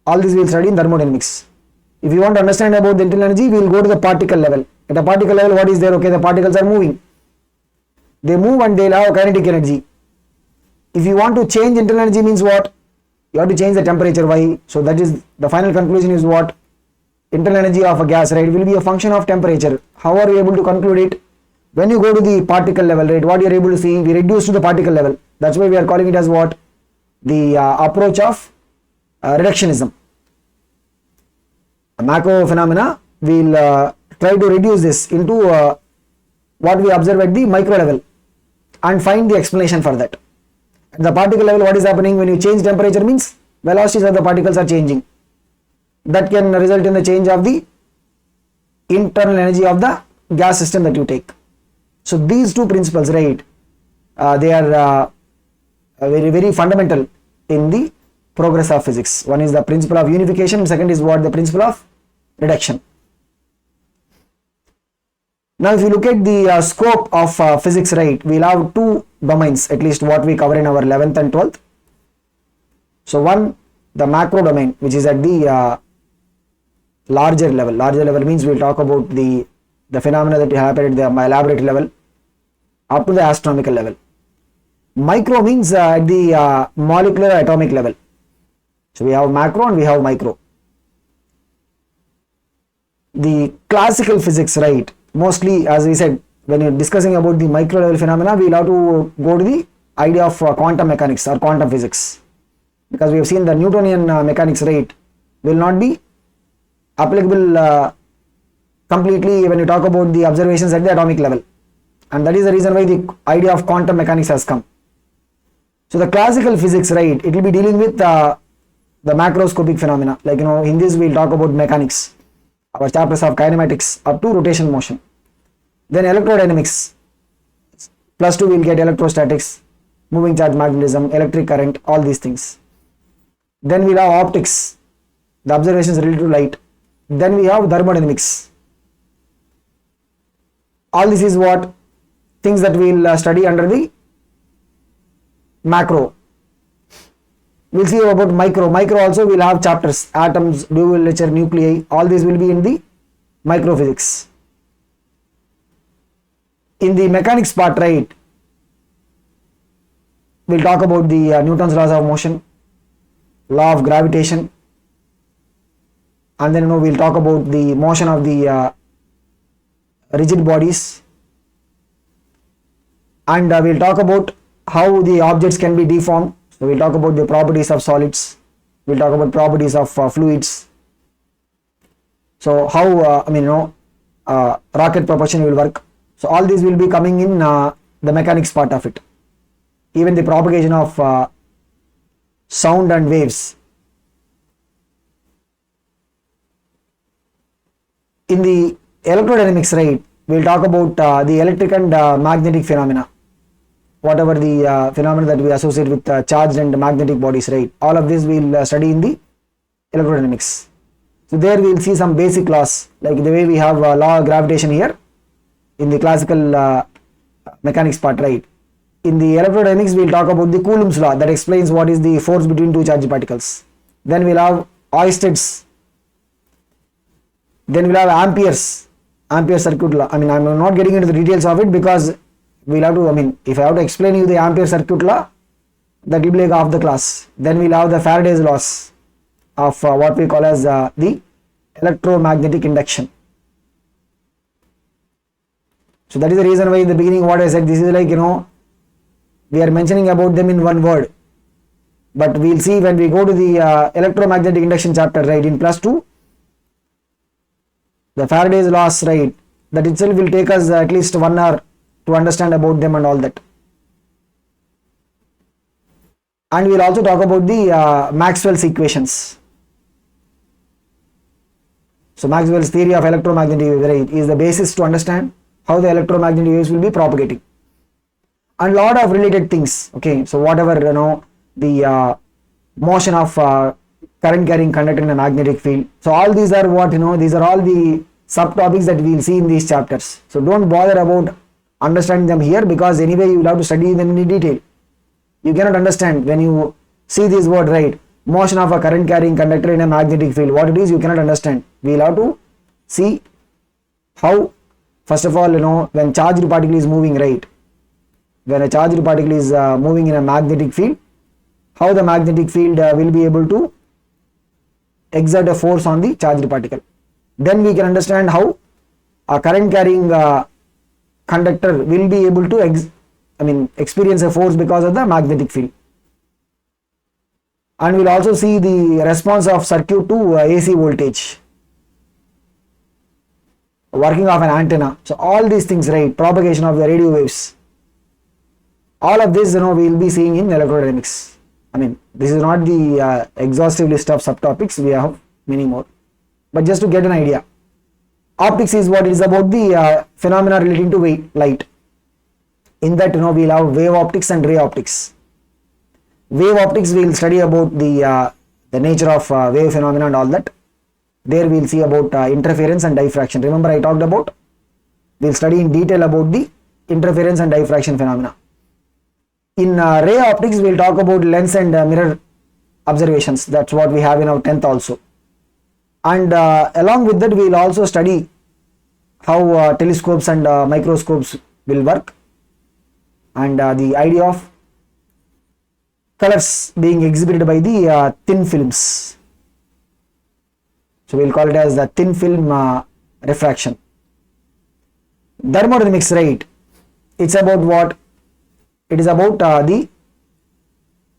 All this we will study in thermodynamics. If you want to understand about the internal energy, we will go to the particle level. At a particle level, what is there? Okay, the particles are moving. They move and they will have kinetic energy. If you want to change internal energy means what? You have to change the temperature. Why? So that is the final conclusion is what? Internal energy of a gas, right, will be a function of temperature. How are you able to conclude it? When you go to the particle level, right, what you are able to see, we reduce to the particle level. That's why we are calling it as what? The approach of reductionism. A macro phenomena, we will try to reduce this into what we observe at the micro level and find the explanation for that. At the particle level, what is happening when you change temperature means velocities of the particles are changing. That can result in the change of the internal energy of the gas system that you take. So these two principles, right, they are very, very fundamental in the progress of physics. One is the principle of unification, second is what? The principle of reduction. Now if you look at the scope of physics, right, we will have two domains, at least what we cover in our 11th and 12th. So one, the macro domain, which is at the larger level. Larger level means we will talk about the phenomena that happen at the laboratory level up to the astronomical level. Micro means at the molecular atomic level. So we have macro and we have micro. The classical physics, right, mostly as we said, when you're discussing about the micro level phenomena, we will have to go to the idea of quantum mechanics or quantum physics, because we have seen the Newtonian mechanics, right, will not be applicable completely when you talk about the observations at the atomic level, and that is the reason why the idea of quantum mechanics has come. So the classical physics, right, it will be dealing with the macroscopic phenomena. Like, you know, in this we will talk about mechanics, our chapters of kinematics up to rotation motion. Then electrodynamics, +2 we will get electrostatics, moving charge magnetism, electric current, all these things. Then we will have optics, the observations related to light. Then we have thermodynamics. All this is what? Things that we will study under the macro. We will see about micro. Micro also we will have chapters, atoms, dual nature, nuclei, all these will be in the microphysics. In the mechanics part, right, we will talk about the Newton's laws of motion, law of gravitation, and then we'll talk about the motion of the rigid bodies, and we'll talk about how the objects can be deformed. So we'll talk about the properties of solids, we'll talk about properties of fluids. So how rocket propulsion will work. So all these will be coming in the mechanics part of it. Even the propagation of sound and waves. In the electrodynamics, right, we'll talk about the electric and magnetic phenomena. Whatever the phenomena that we associate with charged and magnetic bodies, right, all of this we'll study in the electrodynamics. So there we'll see some basic laws, like the way we have law of gravitation here in the classical mechanics part, right. In the electrodynamics, we'll talk about the Coulomb's law that explains what is the force between two charged particles. Then we'll have Oersted's. Then we'll have Ampere circuit law. I'm not getting into the details of it because we'll have to, if I have to explain you the Ampere circuit law, that will be like half the class. Then we'll have the Faraday's laws of what we call as the electromagnetic induction. So that is the reason why in the beginning what I said, this is like, we are mentioning about them in one word. But we'll see when we go to the electromagnetic induction chapter, right, in +2, the Faraday's laws, right, that itself will take us at least 1 hour to understand about them and all that. And we'll also talk about the Maxwell's equations. So Maxwell's theory of electromagnetic waves, right, is the basis to understand how the electromagnetic waves will be propagating. And lot of related things, okay, so whatever, the motion of current carrying conductor in a magnetic field. So all these are what, these are all the subtopics that we will see in these chapters. So don't bother about understanding them here, because anyway you will have to study them in detail. You cannot understand when you see this word, right, motion of a current carrying conductor in a magnetic field, what it is you cannot understand. We will have to see how, first of all, when charged particle is moving, right, when a charged particle is moving in a magnetic field, how the magnetic field will be able to exert a force on the charged particle. Then we can understand how a current carrying conductor will be able to experience a force because of the magnetic field. And we'll also see the response of circuit to AC voltage, working of an antenna. So all these things, right, propagation of the radio waves, all of this we will be seeing in electrodynamics. This is not the exhaustive list of subtopics, we have many more, but just to get an idea. Optics is what is about the phenomena relating to light. In that, we'll have wave optics and ray optics. Wave optics, we'll study about the nature of wave phenomena and all that. There we'll see about interference and diffraction. Remember I talked about, we'll study in detail about the interference and diffraction phenomena. In ray optics, we'll talk about lens and mirror observations. That's what we have in our 10th also. And along with that, we'll also study how telescopes and microscopes will work, and the idea of colors being exhibited by the thin films. So we'll call it as the thin film refraction. Thermodynamics, right, it's about what? It is about the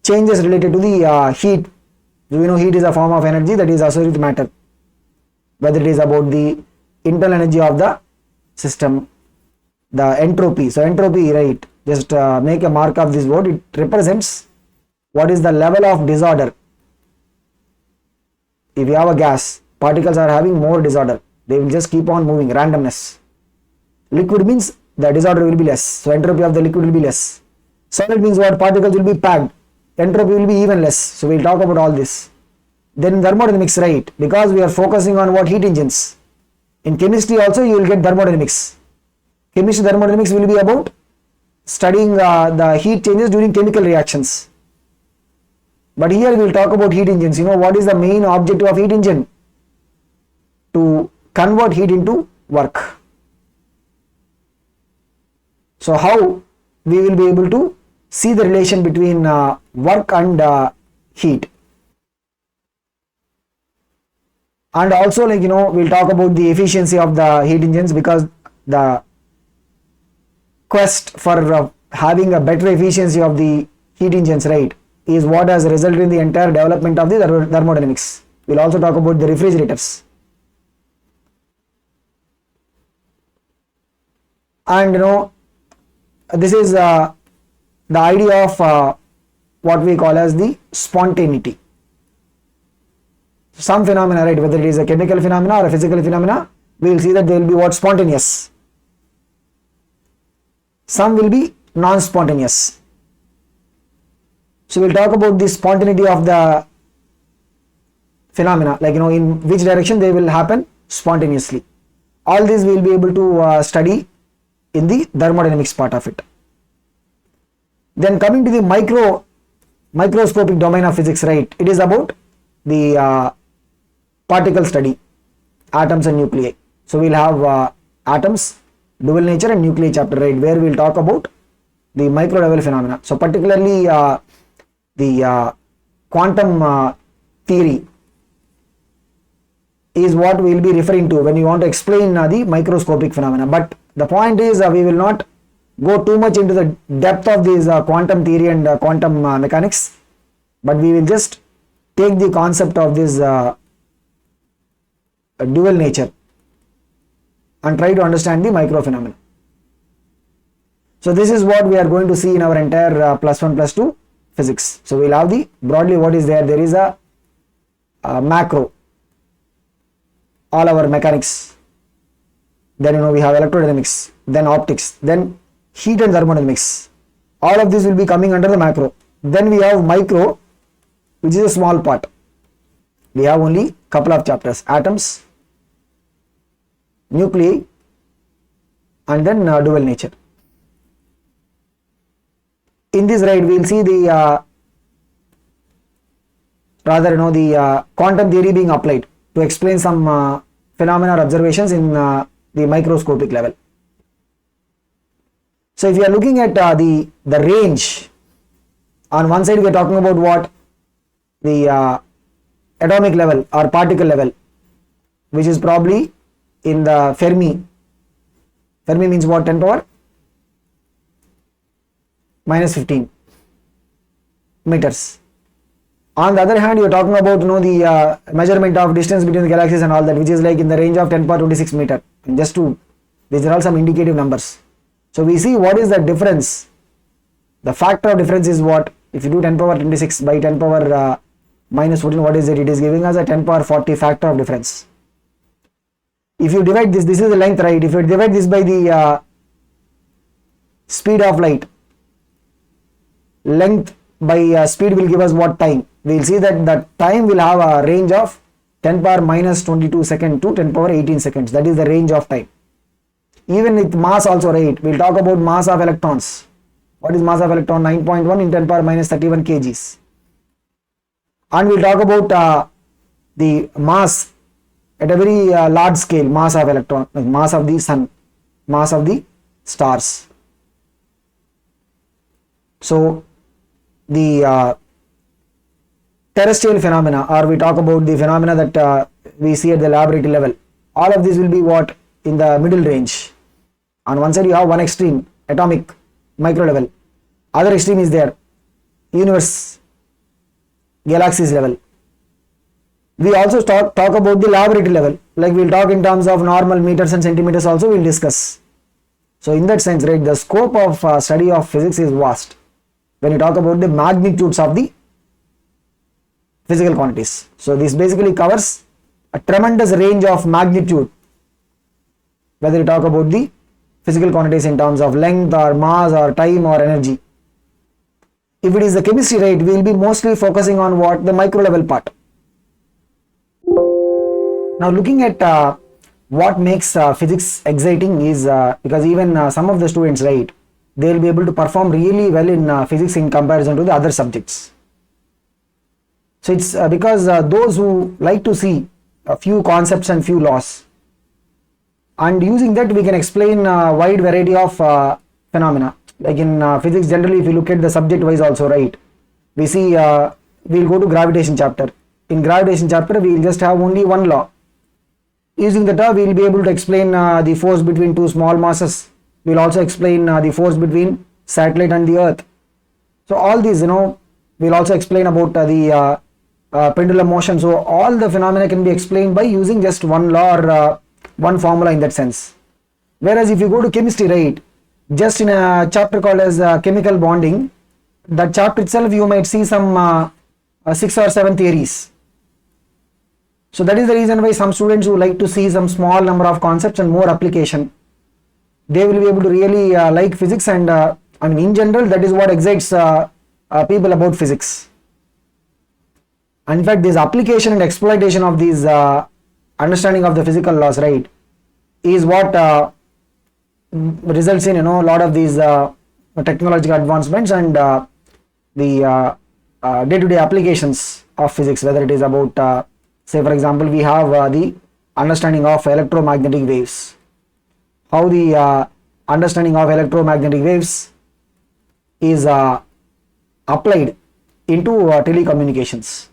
changes related to the heat. Heat is a form of energy that is associated with matter. Whether it is about the internal energy of the system, the entropy. So entropy, right, just make a mark of this word. It represents what is the level of disorder. If you have a gas, particles are having more disorder. They will just keep on moving, randomness. Liquid means the disorder will be less. So entropy of the liquid will be less. Solid means what? Particles will be packed. Entropy will be even less. So we'll talk about all this. Then thermodynamics, right, because we are focusing on what? Heat engines. In chemistry also you will get thermodynamics. Chemistry thermodynamics will be about studying the heat changes during chemical reactions. But here we will talk about heat engines. What is the main objective of heat engine? To convert heat into work. So how we will be able to see the relation between work and heat. And also, like, we'll talk about the efficiency of the heat engines, because the quest for having a better efficiency of the heat engines, right, is what has resulted in the entire development of the thermodynamics. We'll also talk about the refrigerators. And this is the idea of what we call as the spontaneity. Some phenomena, right, whether it is a chemical phenomena or a physical phenomena, we will see that they will be what? Spontaneous. Some will be non-spontaneous. So we'll talk about the spontaneity of the phenomena, like, in which direction they will happen spontaneously. All this we will be able to study in the thermodynamics part of it. Then coming to the microscopic domain of physics, right, it is about the particle study, atoms and nuclei. So we'll have atoms, dual nature, and nuclei chapter, right, where we'll talk about the micro level phenomena. So particularly the quantum theory is what we will be referring to when you want to explain the microscopic phenomena. But the point is, we will not go too much into the depth of this quantum theory and quantum mechanics, but we will just take the concept of this dual nature and try to understand the micro phenomena. So this is what we are going to see in our entire +1/+2 physics. So we'll have the broadly what is there. There is a macro, all our mechanics. Then we have electrodynamics, then optics, then heat and thermodynamics. All of this will be coming under the macro. Then we have micro, which is a small part. We have only couple of chapters: atoms, nuclei, and then dual nature. In this, right, we will see the the quantum theory being applied to explain some phenomena or observations in the microscopic level. So if you are looking at the range, on one side we are talking about what? The atomic level or particle level, which is probably in the Fermi. Fermi means what? 10 power -15 meters. On the other hand, you are talking about the measurement of distance between the galaxies and all that, which is like in the range of 10 power 26 meter. And just to, these are all some indicative numbers. So we see what is the difference. The factor of difference is what? If you do 10 power 26 by 10 power -14, what is it? It is giving us a 10 power 40 factor of difference. If you divide this is the length, right? If you divide this by the speed of light, length by speed will give us what? Time. We will see that the time will have a range of 10 power -22 second to 10 power 18 seconds. That is the range of time. Even with mass also, right? We will talk about mass of electrons. What is mass of electron? 9.1 in 10 power -31 kgs. And we will talk about the mass at a very large scale, mass of electron, like mass of the sun, mass of the stars. So the terrestrial phenomena, or we talk about the phenomena that we see at the laboratory level, all of this will be what? In the middle range. On one side you have one extreme, atomic, micro level. Other extreme is there, universe, galaxies level. We also talk about the laboratory level, like we'll talk in terms of normal meters and centimeters also we'll discuss. So in that sense, right, the scope of study of physics is vast when you talk about the magnitudes of the physical quantities. So this basically covers a tremendous range of magnitude, whether you talk about the physical quantities in terms of length or mass or time or energy. If it is the chemistry, right, we will be mostly focusing on what? The micro level part. Now looking at what makes physics exciting is because even some of the students, right, they will be able to perform really well in physics in comparison to the other subjects. So it's because those who like to see a few concepts and few laws, and using that we can explain a wide variety of phenomena. Like in physics generally, if you look at the subject wise also, right, we see we'll go to gravitation chapter. In gravitation chapter we will just have only one law, Using the we will be able to explain the force between two small masses. We will also explain the force between satellite and the earth. So all these, we will also explain about the pendulum motion. So all the phenomena can be explained by using just one law or one formula in that sense. Whereas if you go to chemistry, right, just in a chapter called as chemical bonding, that chapter itself you might see some 6 or 7 theories. So that is the reason why some students who like to see some small number of concepts and more application, they will be able to really like physics, and in general that is what excites people about physics. And in fact, this application and exploitation of these understanding of the physical laws, right, is what results in a lot of these technological advancements and the day-to-day applications of physics, whether it is about say for example we have the understanding of electromagnetic waves, how the understanding of electromagnetic waves is applied into telecommunications.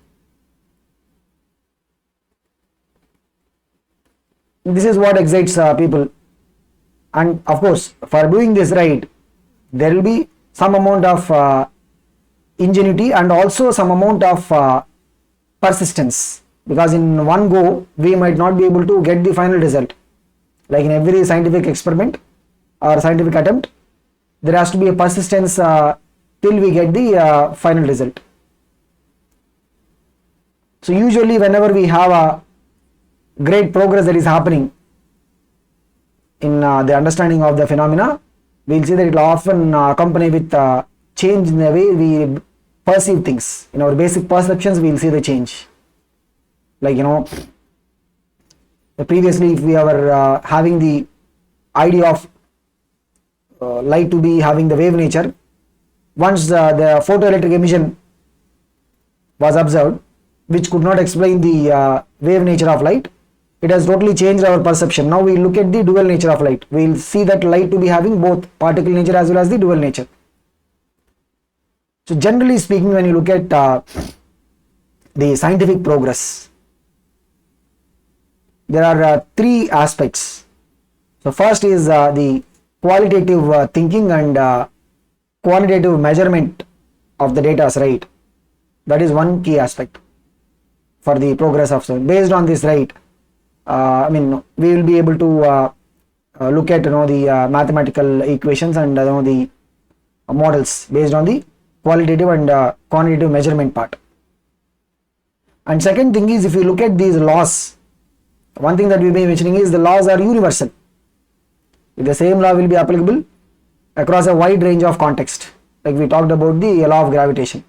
This is what excites people, and of course for doing this, right, there will be some amount of ingenuity and also some amount of persistence, because in one go we might not be able to get the final result. Like in every scientific experiment or scientific attempt, there has to be a persistence till we get the final result. So usually whenever we have a great progress that is happening in the understanding of the phenomena, we will see that it will often accompany with change in the way we perceive things. In our basic perceptions, we will see the change. Like previously if we were having the idea of light to be having the wave nature, once the photoelectric emission was observed, which could not explain the wave nature of light, it has totally changed our perception. Now we look at the dual nature of light. We will see that light to be having both particle nature as well as the dual nature. So generally speaking, when you look at the scientific progress, there are 3 aspects. So first is the qualitative thinking and quantitative measurement of the data, right? That is one key aspect for the progress of science. Based on this, right, we will be able to look at the mathematical equations and the models based on the qualitative and quantitative measurement part. And second thing is, if you look at these laws, one thing that we will be mentioning is the laws are universal. The same law will be applicable across a wide range of context, like we talked about the law of gravitation.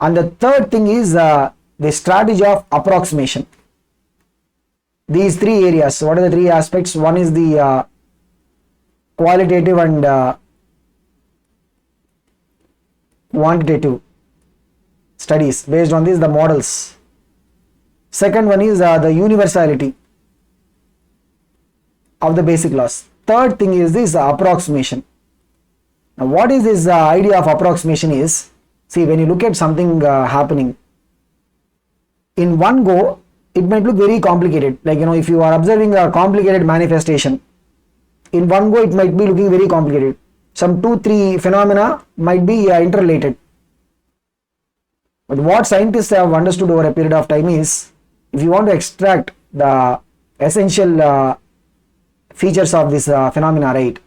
And the third thing is the strategy of approximation. These 3 areas, what are the 3 aspects? One is the qualitative and quantitative studies. Based on this, the models. Second one is the universality of the basic laws. Third thing is this approximation. Now what is this idea of approximation is, see, when you look at something happening, in one go it might look very complicated. Like if you are observing a complicated manifestation, in one go it might be looking very complicated. Some 2-3 phenomena might be interrelated. But what scientists have understood over a period of time is, if you want to extract the essential features of this phenomena, right,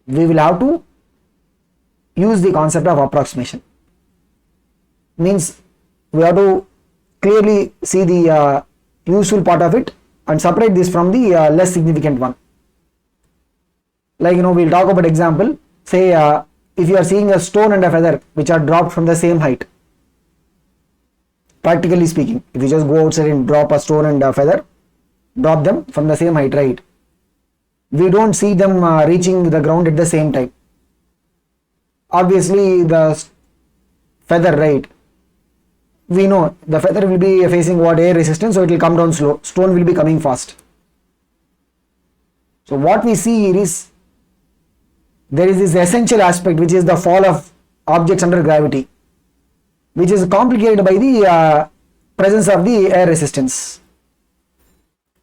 we will have to use the concept of approximation. Means we have to clearly see the useful part of it and separate this from the less significant one. Like we'll talk about example. Say if you are seeing a stone and a feather which are dropped from the same height, practically speaking, if you just go outside and drop a stone and a feather, drop them from the same height, right, we don't see them reaching the ground at the same time. Obviously the feather, right, we know the feather will be facing what, air resistance, so it will come down slow. Stone will be coming fast. So what we see here is there is this essential aspect which is the fall of objects under gravity, which is complicated by the presence of the air resistance.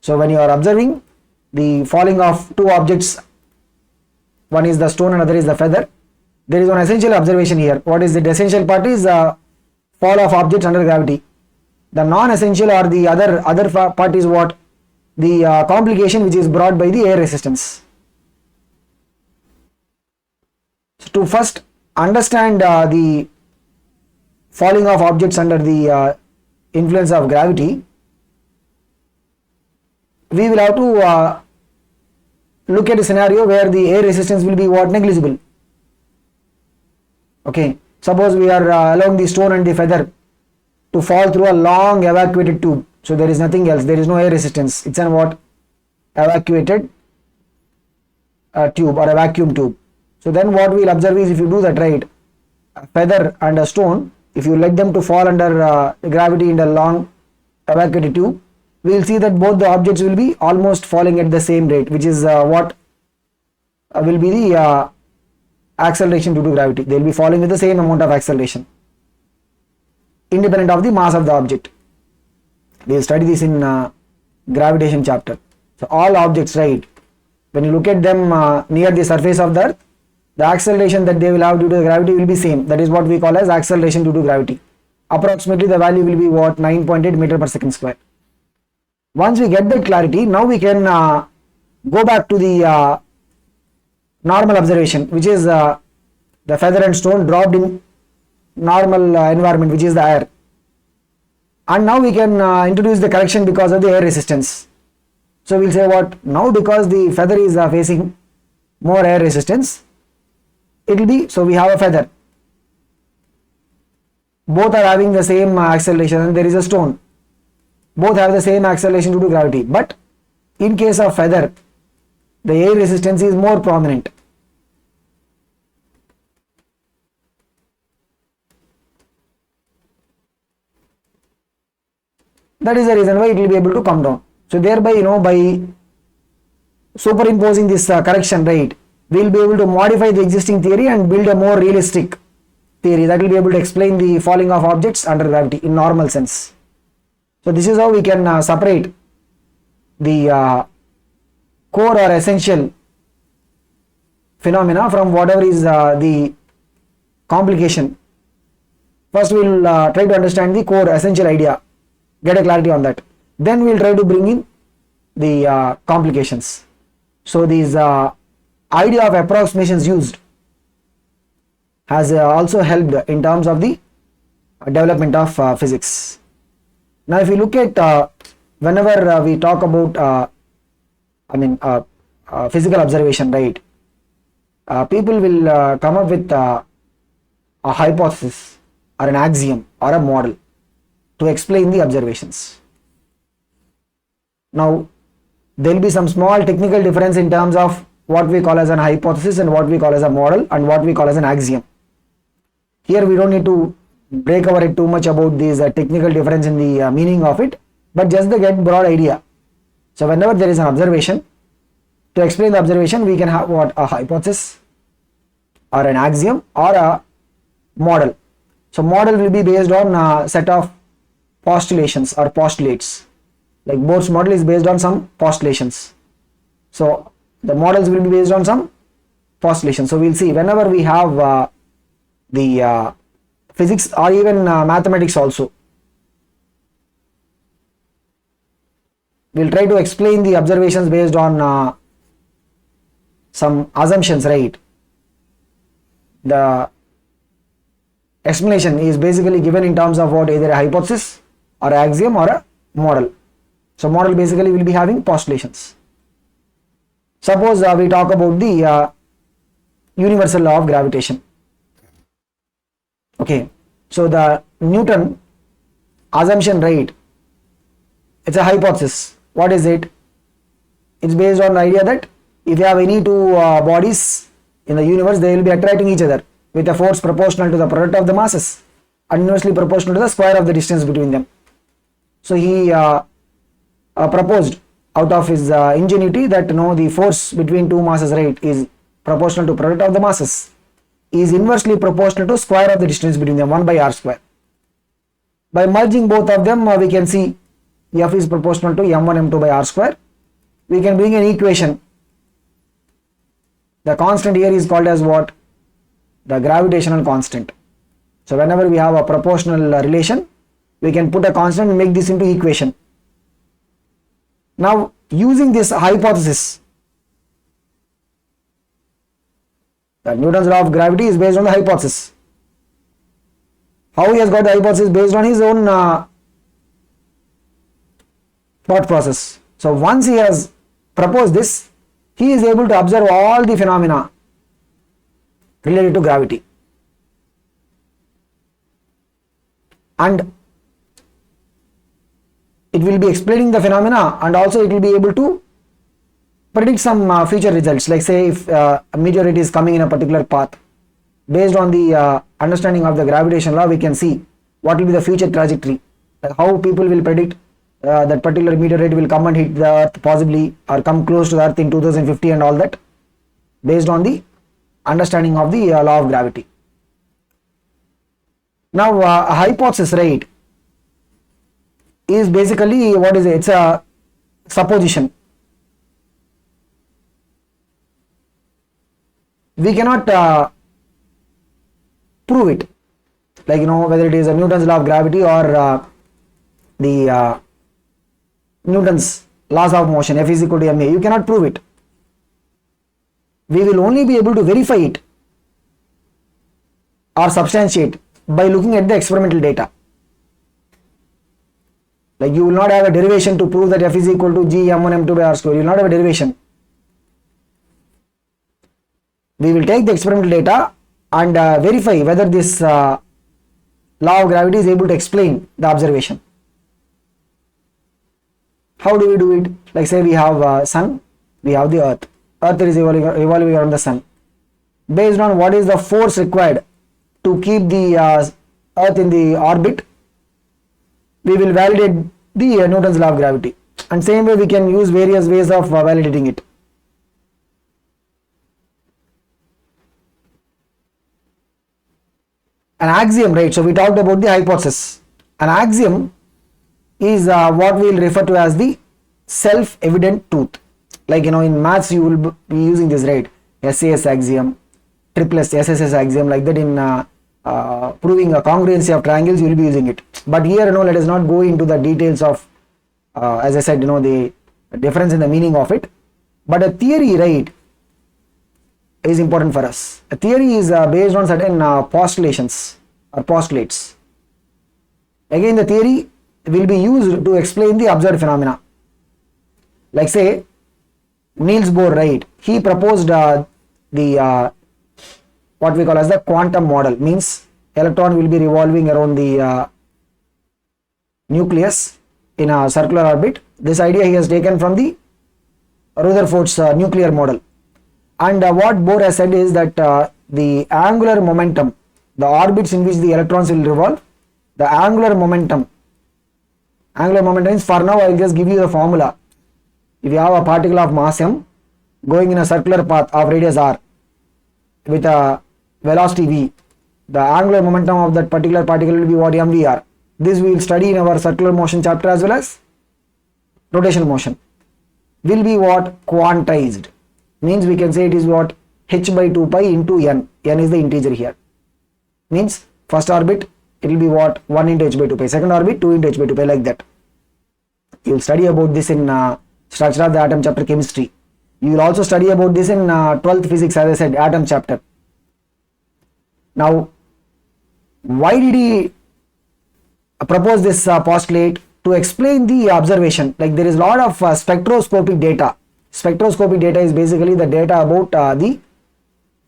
So when you are observing the falling of two objects, one is the stone and other is the feather, there is one essential observation here. What is the essential part is fall of objects under gravity. The non-essential or the other part is what? The complication which is brought by the air resistance. So to first understand the falling of objects under the influence of gravity, we will have to look at a scenario where the air resistance will be what? Negligible. Okay, suppose we are allowing the stone and the feather to fall through a long evacuated tube. So there is nothing else, there is no air resistance, it's an what? Evacuated tube or a vacuum tube. So then what we will observe is, if you do that right, a feather and a stone, if you let them to fall under gravity in a long evacuated tube, we will see that both the objects will be almost falling at the same rate, which is what will be the acceleration due to gravity. They will be falling with the same amount of acceleration, independent of the mass of the object. We will study this in gravitation chapter. So all objects, right, when you look at them near the surface of the earth, the acceleration that they will have due to gravity will be same. That is what we call as acceleration due to gravity. Approximately the value will be what? 9.8 meter per second square. Once we get that clarity, now we can go back to the normal observation, which is the feather and stone dropped in normal environment, which is the air. And now we can introduce the correction because of the air resistance. So we'll say what? Now because the feather is facing more air resistance, it will be, so we have a feather. Both are having the same acceleration, and there is a stone. Both have the same acceleration due to gravity. But in case of feather, the air resistance is more prominent. That is the reason why it will be able to come down. So thereby, by superimposing this correction, right, we will be able to modify the existing theory and build a more realistic theory that will be able to explain the falling of objects under gravity in normal sense. So this is how we can separate the core or essential phenomena from whatever is the complication. First we will try to understand the core essential idea, get a clarity on that. Then we will try to bring in the complications. So these idea of approximations used has also helped in terms of the development of physics. Now if you look at whenever we talk about physical observation, right, people will come up with a hypothesis or an axiom or a model to explain the observations. Now there will be some small technical difference in terms of what we call as an hypothesis and what we call as a model and what we call as an axiom. Here we don't need to break our head too much about this technical difference in the meaning of it, but just to get broad idea. So whenever there is an observation, to explain the observation we can have what? A hypothesis or an axiom or a model. So model will be based on a set of postulations or postulates. Like Bohr's model is based on some postulations. So the models will be based on some postulations. So we'll see whenever we have the physics or even mathematics also, we'll try to explain the observations based on some assumptions, right? The explanation is basically given in terms of what? Either a hypothesis or axiom or a model. So model basically will be having postulations. Suppose we talk about the universal law of gravitation. Okay, so the Newton assumption, right, it's a hypothesis. What is it? It's based on the idea that if you have any two bodies in the universe, they will be attracting each other with a force proportional to the product of the masses and inversely proportional to the square of the distance between them. So he proposed out of his ingenuity that the force between two masses, right, is proportional to product of the masses is inversely proportional to square of the distance between them, 1 by r square. By merging both of them, we can see F is proportional to m1 m2 by r square. We can bring an equation. The constant here is called as what? The gravitational constant. So whenever we have a proportional relation, we can put a constant and make this into equation. Now using this hypothesis, that Newton's law of gravity is based on the hypothesis. How he has got the hypothesis? Based on his own thought process. So once he has proposed this, he is able to observe all the phenomena related to gravity. And it will be explaining the phenomena, and also it will be able to predict some future results. Like say if a meteorite is coming in a particular path, based on the understanding of the gravitation law, we can see what will be the future trajectory, like how people will predict that particular meteorite will come and hit the earth possibly, or come close to the earth in 2050 and all that, based on the understanding of the law of gravity. Now a hypothesis, right, is basically what is it? It's a supposition. We cannot prove it, like whether it is a Newton's law of gravity or the Newton's laws of motion, F is equal to ma. You cannot prove it. We will only be able to verify it or substantiate by looking at the experimental data. Like you will not have a derivation to prove that F is equal to g m1 m2 by r square. You will not have a derivation. We will take the experimental data and verify whether this law of gravity is able to explain the observation. How do we do it? Like say we have sun, we have the earth. Earth is evolving around the sun. Based on what is the force required to keep the earth in the orbit, we will validate the Newton's law of gravity. And same way we can use various ways of validating it. An axiom, right? So we talked about the hypothesis. An axiom is what we will refer to as the self-evident truth. Like in maths you will be using this, right? SAS axiom, triplets SSS axiom, like that. In proving a congruency of triangles you will be using it. But here let us not go into the details of as I said the difference in the meaning of it. But a theory, right, is important for us. A theory is based on certain postulations or postulates. Again, the theory will be used to explain the observed phenomena. Like say Niels Bohr, right, he proposed the what we call as the quantum model, means electron will be revolving around the nucleus in a circular orbit. This idea he has taken from the Rutherford's nuclear model. And what Bohr has said is that the angular momentum, the orbits in which the electrons will revolve, the angular momentum is, for now I will just give you the formula. If you have a particle of mass m going in a circular path of radius r with a velocity v, the angular momentum of that particular particle will be what? mvr. This we will study in our circular motion chapter as well as rotational motion. Will be what? Quantized. Means we can say it is what? h by 2 pi into n. N is the integer here. Means first orbit it will be what? 1 into h by 2 pi. Second orbit 2 into h by 2 pi, like that. You will study about this in structure of the atom chapter chemistry. You will also study about this in 12th physics, as I said, atom chapter. Now, why did he propose this postulate? To explain the observation. Like there is a lot of spectroscopic data. Spectroscopic data is basically the data about the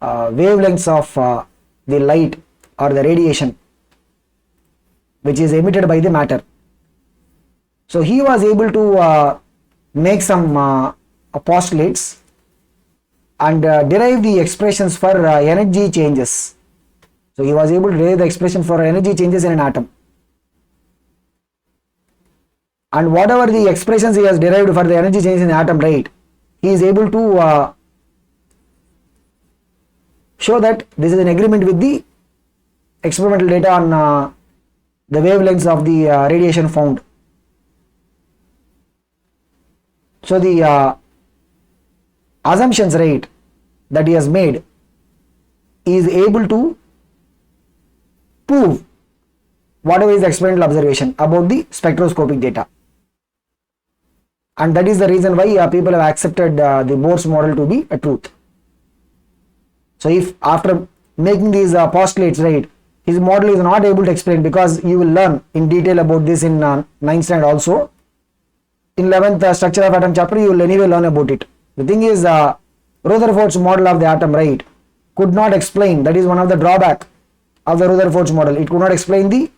wavelengths of the light or the radiation which is emitted by the matter. So he was able to make some postulates and derive the expressions for energy changes. So he was able to derive the expression for energy changes in an atom. And whatever the expressions he has derived for the energy changes in the atom, right, he is able to show that this is in agreement with the experimental data on the wavelengths of the radiation found. So the assumptions, right, that he has made is able to prove whatever is the experimental observation about the spectroscopic data. And that is the reason why people have accepted the Bohr's model to be a truth. So if after making these postulates, right, his model is not able to explain, because you will learn in detail about this in 9th standard also. In 11th structure of atom chapter, you will anyway learn about it. The thing is, Rutherford's model of the atom, right, could not explain. That is one of the drawback of the Rutherford's model. It could not explain the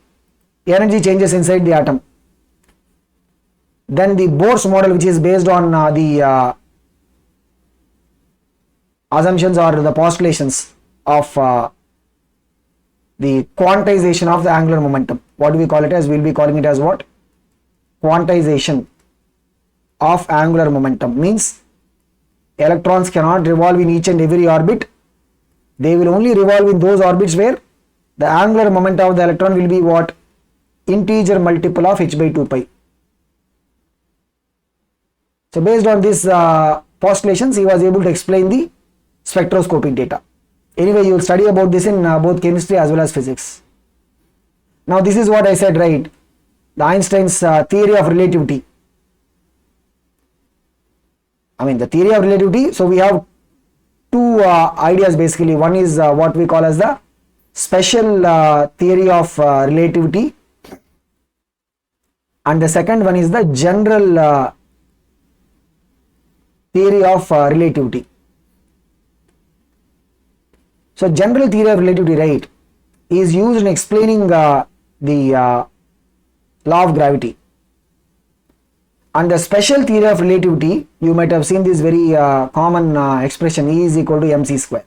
energy changes inside the atom. Then the Bohr's model, which is based on the assumptions or the postulations of the quantization of the angular momentum. What do we call it as? We'll be calling it as what? Quantization of angular momentum. Means electrons cannot revolve in each and every orbit. They will only revolve in those orbits where the angular momentum of the electron will be what? Integer multiple of h by 2 pi. So based on these postulations, he was able to explain the spectroscopic data. Anyway, you will study about this in both chemistry as well as physics. Now this is what I said, right? The Einstein's theory of relativity. The theory of relativity. So we have two ideas basically. One is what we call as the special theory of relativity, and the second one is the general theory of relativity. So general theory of relativity, right, is used in explaining the law of gravity. And the special theory of relativity, you might have seen this very common expression, E is equal to mc square.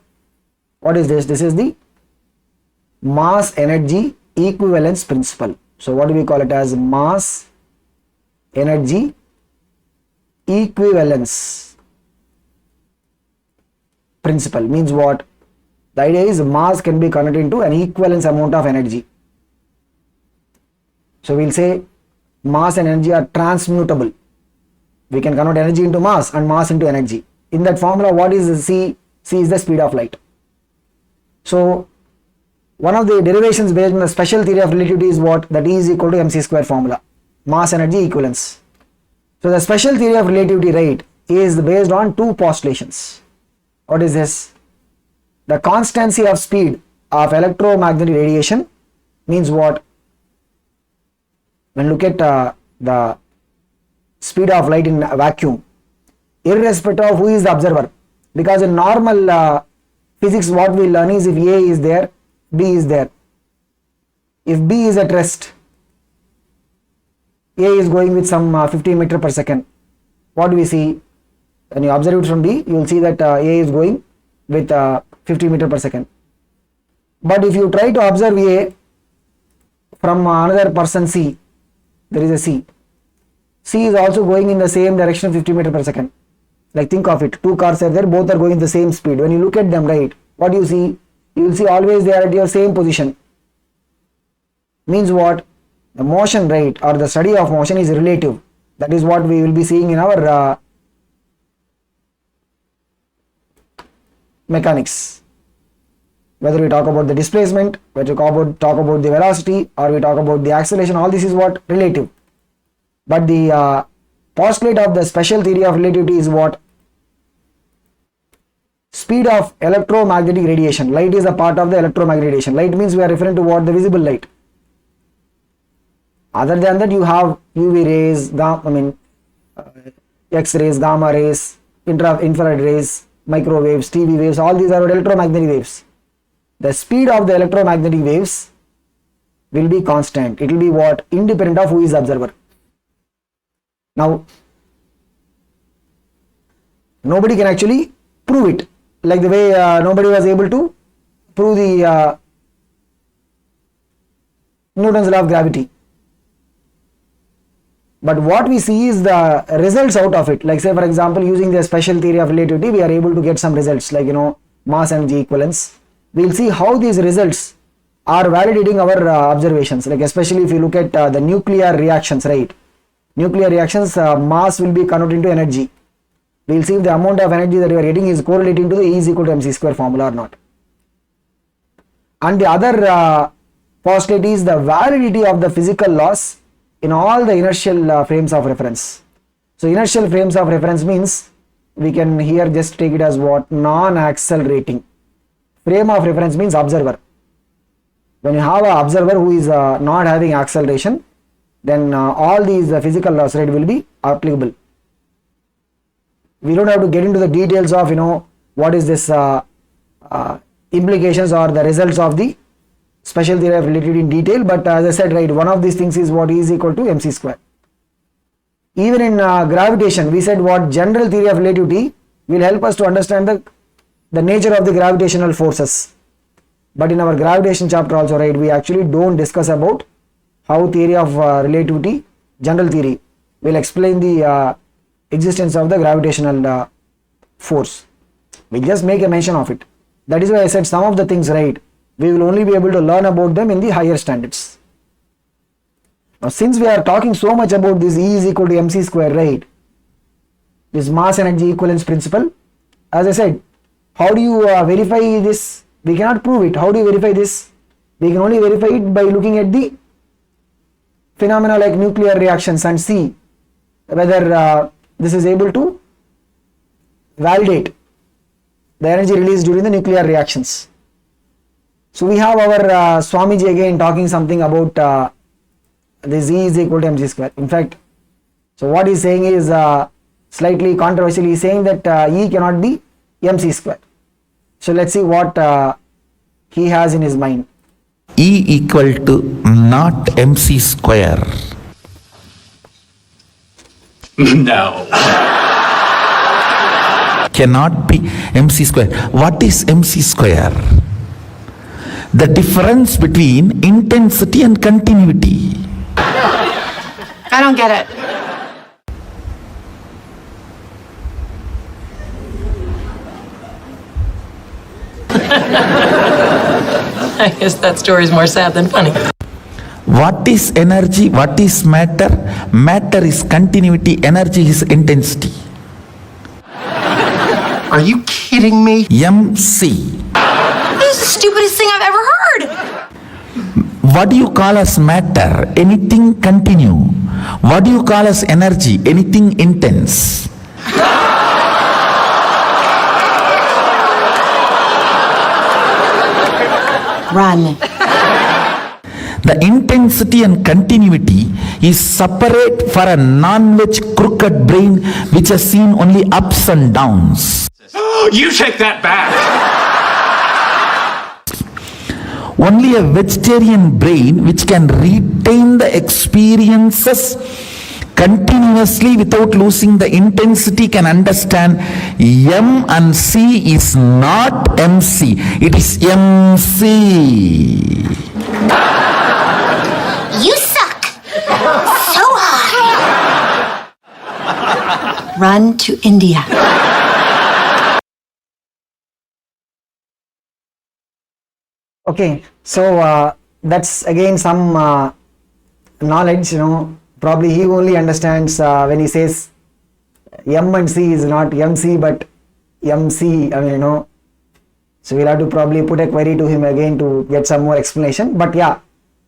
What is this? This is the mass energy equivalence principle. So what do we call it as? Mass energy equivalence principle. Means what? The idea is mass can be converted into an equivalence amount of energy. So we'll say mass and energy are transmutable. We can convert energy into mass and mass into energy. In that formula, what is c? C is the speed of light. So one of the derivations based on the special theory of relativity is what? That E is equal to mc square formula. Mass energy equivalence. So the special theory of relativity, right, is based on two postulations. What is this? The constancy of speed of electromagnetic radiation. Means what? When look at the speed of light in a vacuum, irrespective of who is the observer, because in normal physics what we learn is if A is there, B is there. If B is at rest, A is going with some 15 meter per second. What do we see? When you observe it from B, you will see that A is going with 50 meter per second. But if you try to observe A from another person C, there is a C. C is also going in the same direction 50 meter per second. Like think of it, two cars are there, both are going in the same speed. When you look at them, right, what do you see? You will see always they are at your same position. Means what? The motion, right, or the study of motion is relative. That is what we will be seeing in our mechanics. Whether we talk about the displacement, whether we talk about the velocity, or we talk about the acceleration, all this is what? Relative. But the postulate of the special theory of relativity is what? Speed of electromagnetic radiation. Light is a part of the electromagnetic radiation. Light means we are referring to what? The visible light. Other than that, you have UV rays, X-rays, gamma rays, infrared rays, microwaves, TV waves, all these are electromagnetic waves. The speed of the electromagnetic waves will be constant. It will be what? Independent of who is the observer. Now, nobody can actually prove it, like the way nobody was able to prove the Newton's law of gravity. But what we see is the results out of it. Like say for example, using the special theory of relativity, we are able to get some results like mass energy equivalence. We will see how these results are validating our observations. Like especially if you look at the nuclear reactions, right? nuclear reactions, mass will be converted into energy. We will see if the amount of energy that you are getting is correlating to the E is equal to mc square formula or not. And the other postulate is the validity of the physical laws in all the inertial frames of reference. So inertial frames of reference means we can here just take it as what? Non-accelerating. Frame of reference means observer. When you have an observer who is not having acceleration, then all these physical laws, right, will be applicable. We don't have to get into the details of what is this implications or the results of the special theory of relativity in detail, but as I said, right, one of these things is what E is equal to mc square. Even in gravitation, we said what general theory of relativity will help us to understand the nature of the gravitational forces. But in our gravitation chapter also, right, we actually don't discuss about how theory of relativity, general theory, will explain the existence of the gravitational force. We just make a mention of it. That is why I said some of the things, right, we will only be able to learn about them in the higher standards. Now, since we are talking so much about this E is equal to mc square, right, this mass energy equivalence principle, as I said, how do you verify this? We cannot prove it. How do you verify this? We can only verify it by looking at the phenomena like nuclear reactions and see whether this is able to validate the energy released during the nuclear reactions. So we have our Swamiji again talking something about this E is equal to mc square. In fact, so what he's saying is slightly controversial. He's saying that E cannot be mc square. So let's see what he has in his mind. E equal to not mc square. No. Cannot be mc square. What is mc square? The difference between intensity and continuity. I don't get it. I guess that story's more sad than funny. What is energy? What is matter? Matter is continuity, energy is intensity. Are you kidding me? MC. This is the stupidest thing I've ever heard. What do you call as matter? Anything continue. What do you call as energy? Anything intense. Run. The intensity and continuity is separate for a non-veg crooked brain which has seen only ups and downs. You take that back. Only a vegetarian brain which can retain the experiences continuously without losing the intensity can understand M and C is not MC, it is MC. You suck. So high. Run to India. Okay, so that's again some knowledge, probably he only understands when he says M and C is not MC but MC, so we'll have to probably put a query to him again to get some more explanation. But yeah,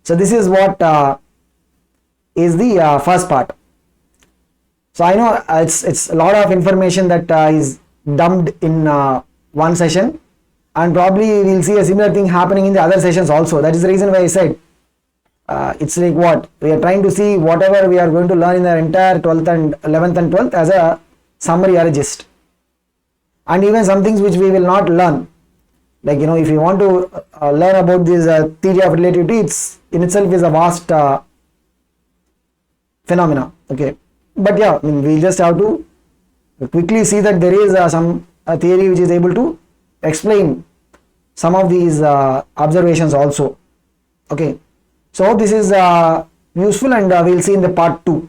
so this is what is the first part. So I know it's a lot of information that is dumped in one session, and probably we'll see a similar thing happening in the other sessions also. That is the reason why I said it's like what we are trying to see whatever we are going to learn in the entire 12th and 11th and 12th as a summary or a gist, and even some things which we will not learn, like if you want to learn about this theory of relativity, it's in itself is a vast phenomena. Okay, but yeah, we just have to quickly see that there is some theory which is able to explain some of these observations also. Okay, so this is useful, and we'll see in the part 2.